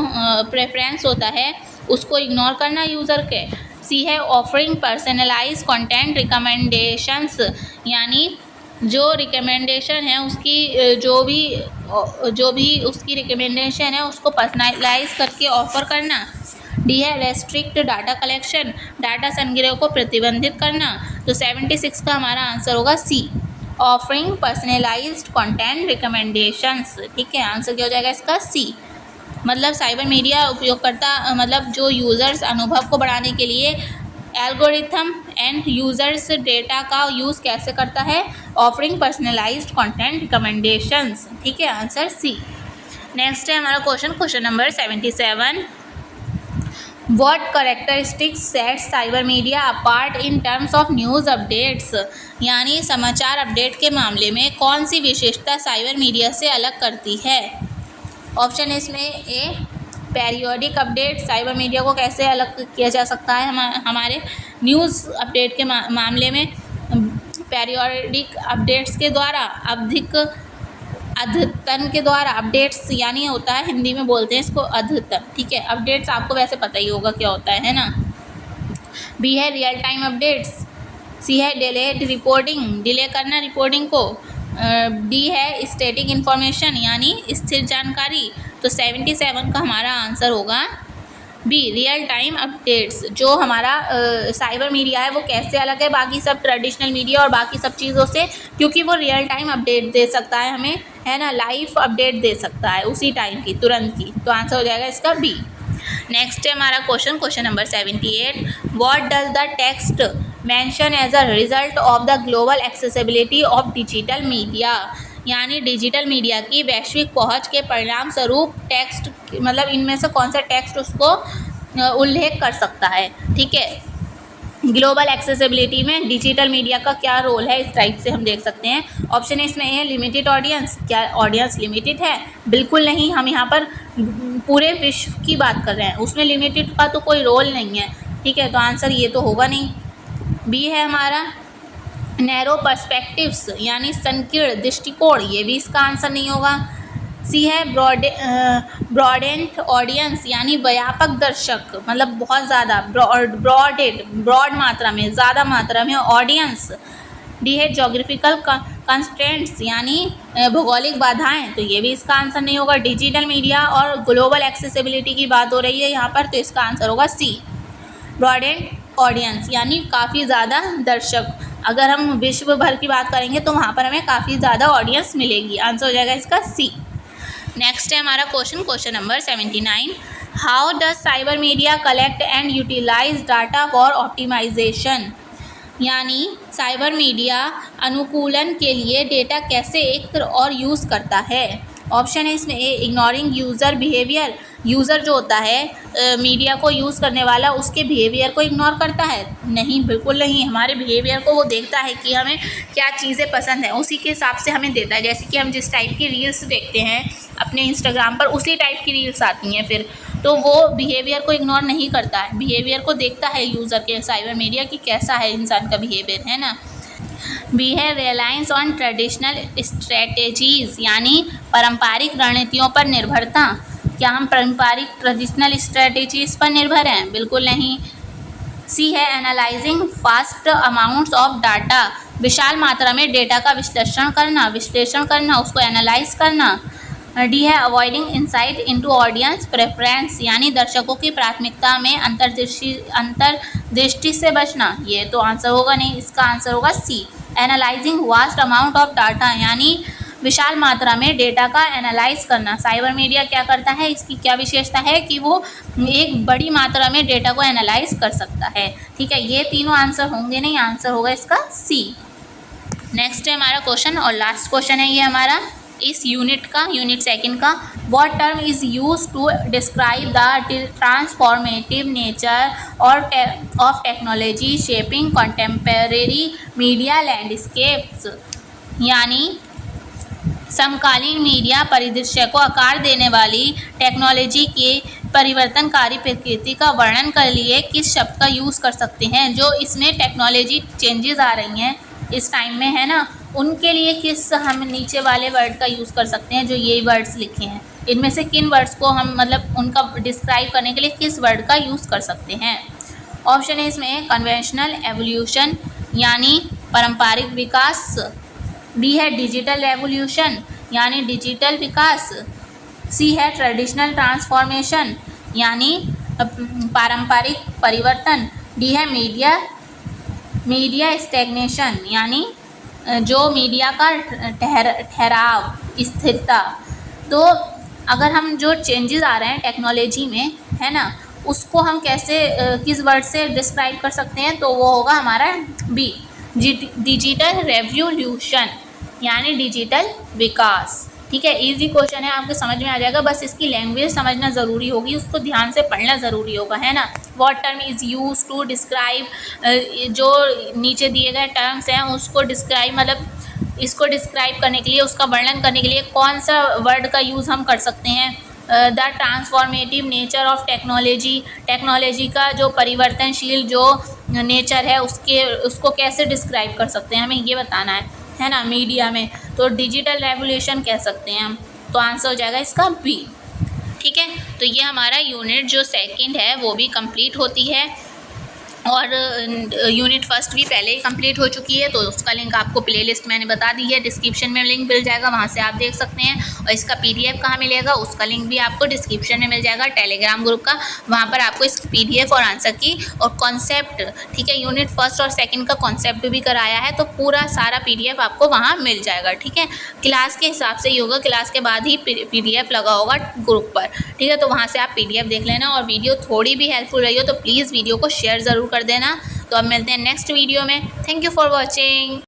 प्रेफरेंस होता है उसको इग्नोर करना यूज़र के। सी है ऑफरिंग पर्सनलाइज कंटेंट रिकमेंडेशंस, यानी जो रिकमेंडेशन है उसकी जो भी उसकी रिकमेंडेशन है उसको पर्सनलाइज करके ऑफ़र करना। डी है रेस्ट्रिक्ट डाटा कलेक्शन, डाटा संग्रह को प्रतिबंधित करना। तो 76 का हमारा आंसर होगा सी, ऑफरिंग पर्सनलाइज्ड कंटेंट रिकमेंडेशंस। ठीक है, आंसर क्या हो जाएगा इसका सी। मतलब साइबर मीडिया उपयोगकर्ता, मतलब जो यूज़र्स अनुभव को बढ़ाने के लिए एल्गोरिथम एंड यूज़र्स डेटा का यूज़ कैसे करता है, ऑफरिंग पर्सनलाइज्ड कंटेंट रिकमेंडेशंस। ठीक है, आंसर सी। नेक्स्ट है हमारा question number 77। What characteristics set cyber media apart in terms of news updates, यानी समाचार अपडेट के मामले में कौन सी विशेषता साइबर मीडिया से अलग करती है। ऑप्शन है इसमें ए पेरियोडिक अपडेट, साइबर मीडिया को कैसे अलग किया जा सकता है हमारे न्यूज़ अपडेट के मामले में, पेरियोडिक अपडेट्स के द्वारा, अद्यतन के द्वारा। अपडेट्स यानी होता है, हिंदी में बोलते हैं इसको अद्यतन। ठीक है, अपडेट्स आपको वैसे पता ही होगा क्या होता है ना। बी है रियल टाइम अपडेट्स, सी है डिलेड रिपोर्टिंग, डिले करना रिपोर्टिंग को। डी है स्टैटिक इन्फॉर्मेशन, यानी स्थिर जानकारी। तो 77 का हमारा आंसर होगा बी रियल टाइम अपडेट्स। जो हमारा साइबर मीडिया है वो कैसे अलग है बाकी सब ट्रेडिशनल मीडिया और बाकी सब चीज़ों से, क्योंकि वो रियल टाइम अपडेट दे सकता है हमें, है ना, लाइव अपडेट दे सकता है उसी टाइम की, तुरंत की। तो आंसर हो जाएगा इसका बी। नेक्स्ट है हमारा question number 78। What does the text mention as a result of the global accessibility of digital media, यानी डिजिटल मीडिया की वैश्विक पहुंच के परिणाम स्वरूप टेक्स्ट, मतलब इनमें से कौन सा टेक्स्ट उसको उल्लेख कर सकता है। ठीक है, ग्लोबल एक्सेसिबिलिटी में डिजिटल मीडिया का क्या रोल है, इस टाइप से हम देख सकते हैं। ऑप्शन है इसमें ए लिमिटेड ऑडियंस, क्या ऑडियंस लिमिटेड है, बिल्कुल नहीं, हम यहाँ पर पूरे विश्व की बात कर रहे हैं, उसमें लिमिटेड का तो कोई रोल नहीं है। ठीक है, तो आंसर ये तो होगा नहीं। बी है हमारा नैरो पर्सपेक्टिव्स, यानी संकीर्ण दृष्टिकोण, ये भी इसका आंसर नहीं होगा। सी है ब्रॉडेंट ऑडियंस, यानी व्यापक दर्शक, मतलब बहुत ज़्यादा ब्रॉड मात्रा में, ज़्यादा मात्रा में ऑडियंस। डी है जोग्राफिकल कंस्ट्रेंट्स यानी भौगोलिक बाधाएं, तो ये भी इसका आंसर नहीं होगा। डिजिटल मीडिया और ग्लोबल एक्सेसिबिलिटी की बात हो रही है यहाँ पर, तो इसका आंसर होगा सी ब्रॉडेड ऑडियंस यानी काफ़ी ज़्यादा दर्शक। अगर हम विश्व भर की बात करेंगे तो वहाँ पर हमें काफ़ी ज़्यादा ऑडियंस मिलेगी। आंसर हो जाएगा इसका सी। नेक्स्ट है हमारा question number 79। How does cyber media collect and utilise data for optimisation, यानी साइबर मीडिया अनुकूलन के लिए डेटा कैसे एक और यूज़ करता है। ऑप्शन है इसमें ए इग्नोरिंग यूज़र बिहेवियर, यूज़र जो होता है मीडिया को यूज़ करने वाला उसके बिहेवियर को इग्नोर करता है। नहीं, बिल्कुल नहीं, हमारे बिहेवियर को वो देखता है कि हमें क्या चीज़ें पसंद है, उसी के हिसाब से हमें देता है। जैसे कि हम जिस टाइप की रील्स देखते हैं अपने इंस्टाग्राम पर, उसी टाइप की रील्स आती हैं फिर, तो वो बिहेवियर को इग्नोर नहीं करता है, बिहेवियर को देखता है यूज़र के साइबर मीडिया की कैसा है इंसान का बिहेवियर, है ना। बी है रिलायंस ऑन ट्रेडिशनल स्ट्रेटेजीज़ यानी पारंपरिक रणनीतियों पर निर्भरता। क्या हम पारंपरिक ट्रेडिशनल स्ट्रेटेजीज़ पर निर्भर हैं? बिल्कुल नहीं। सी है analysing fast amounts of data, विशाल मात्रा में डेटा का विश्लेषण करना, उसको एनालाइज करना। डी है avoiding insight into audience preference यानी दर्शकों की प्राथमिकता में अंतर्दृष्टि से बचना। ये तो आंसर होगा नहीं, इसका आंसर होगा C analysing vast amount of data यानी विशाल मात्रा में डेटा का एनालाइज करना। साइबर मीडिया क्या करता है, इसकी क्या विशेषता है कि वो एक बड़ी मात्रा में डेटा को एनालाइज कर सकता है। ठीक है, ये तीनों आंसर होंगे नहीं, आंसर होगा इसका सी। नेक्स्ट है हमारा क्वेश्चन और लास्ट क्वेश्चन है ये हमारा इस यूनिट 2 का। What term is use to describe the transformative nature और of technology shaping contemporary media landscapes, यानी समकालीन मीडिया परिदृश्य को आकार देने वाली टेक्नोलॉजी के परिवर्तनकारी प्रकृति का वर्णन कर लिए किस शब्द का यूज़ कर सकते हैं। जो इसमें टेक्नोलॉजी चेंजेस आ रही हैं इस टाइम में, है ना, उनके लिए किस हम नीचे वाले वर्ड का यूज़ कर सकते हैं जो ये वर्ड्स लिखे हैं, इनमें से किन वर्ड्स को हम मतलब उनका डिस्क्राइब करने के लिए किस वर्ड का यूज़ कर सकते हैं। ऑप्शन है इसमें कन्वेंशनल एवोल्यूशन यानी पारंपरिक विकास। बी है डिजिटल रेवोल्यूशन यानी डिजिटल विकास। सी है ट्रेडिशनल ट्रांसफॉर्मेशन यानी पारंपरिक परिवर्तन। डी है मीडिया स्टैग्नेशन यानी जो मीडिया का ठहराव, स्थिरता। तो अगर हम जो चेंजेस आ रहे हैं टेक्नोलॉजी में, है ना, उसको हम कैसे किस वर्ड से डिस्क्राइब कर सकते हैं, तो वो होगा हमारा बी डिजिटल रेवोल्यूशन यानी डिजिटल विकास। ठीक है, इजी क्वेश्चन है, आपको समझ में आ जाएगा, बस इसकी लैंग्वेज समझना ज़रूरी होगी, उसको ध्यान से पढ़ना ज़रूरी होगा, है ना। What term is use to describe, जो नीचे दिए गए टर्म्स हैं उसको डिस्क्राइब मतलब इसको डिस्क्राइब करने के लिए, उसका वर्णन करने के लिए कौन सा वर्ड का यूज़ हम कर सकते हैं। The transformative nature of technology का जो परिवर्तनशील जो नेचर है उसको कैसे डिस्क्राइब कर सकते हैं, हमें ये बताना है ना। मीडिया में तो डिजिटल रेवोल्यूशन कह सकते हैं हम, तो आंसर हो जाएगा इसका बी। ठीक है, तो ये हमारा यूनिट जो 2 है वो भी कंप्लीट होती है और यूनिट 1 भी पहले ही कंप्लीट हो चुकी है, तो उसका लिंक आपको प्लेलिस्ट मैंने बता दी है, डिस्क्रिप्शन में लिंक मिल जाएगा, वहाँ से आप देख सकते हैं। और इसका PDF कहाँ मिलेगा, उसका लिंक भी आपको डिस्क्रिप्शन में मिल जाएगा, टेलीग्राम ग्रुप का, वहाँ पर आपको इस PDF और आंसर की और कॉन्सेप्ट, ठीक है, यूनिट 1 और 2 का कॉन्सेप्ट भी कराया है, तो पूरा सारा PDF आपको वहाँ मिल जाएगा। ठीक है, क्लास के हिसाब से ही होगा, क्लास के बाद ही PDF लगा होगा ग्रुप पर। ठीक है, तो वहाँ से आप PDF देख लेना, और वीडियो थोड़ी भी हेल्पफुल रही हो तो प्लीज़ वीडियो को शेयर ज़रूर कर देना। तो अब मिलते हैं नेक्स्ट वीडियो में। Thank you for watching.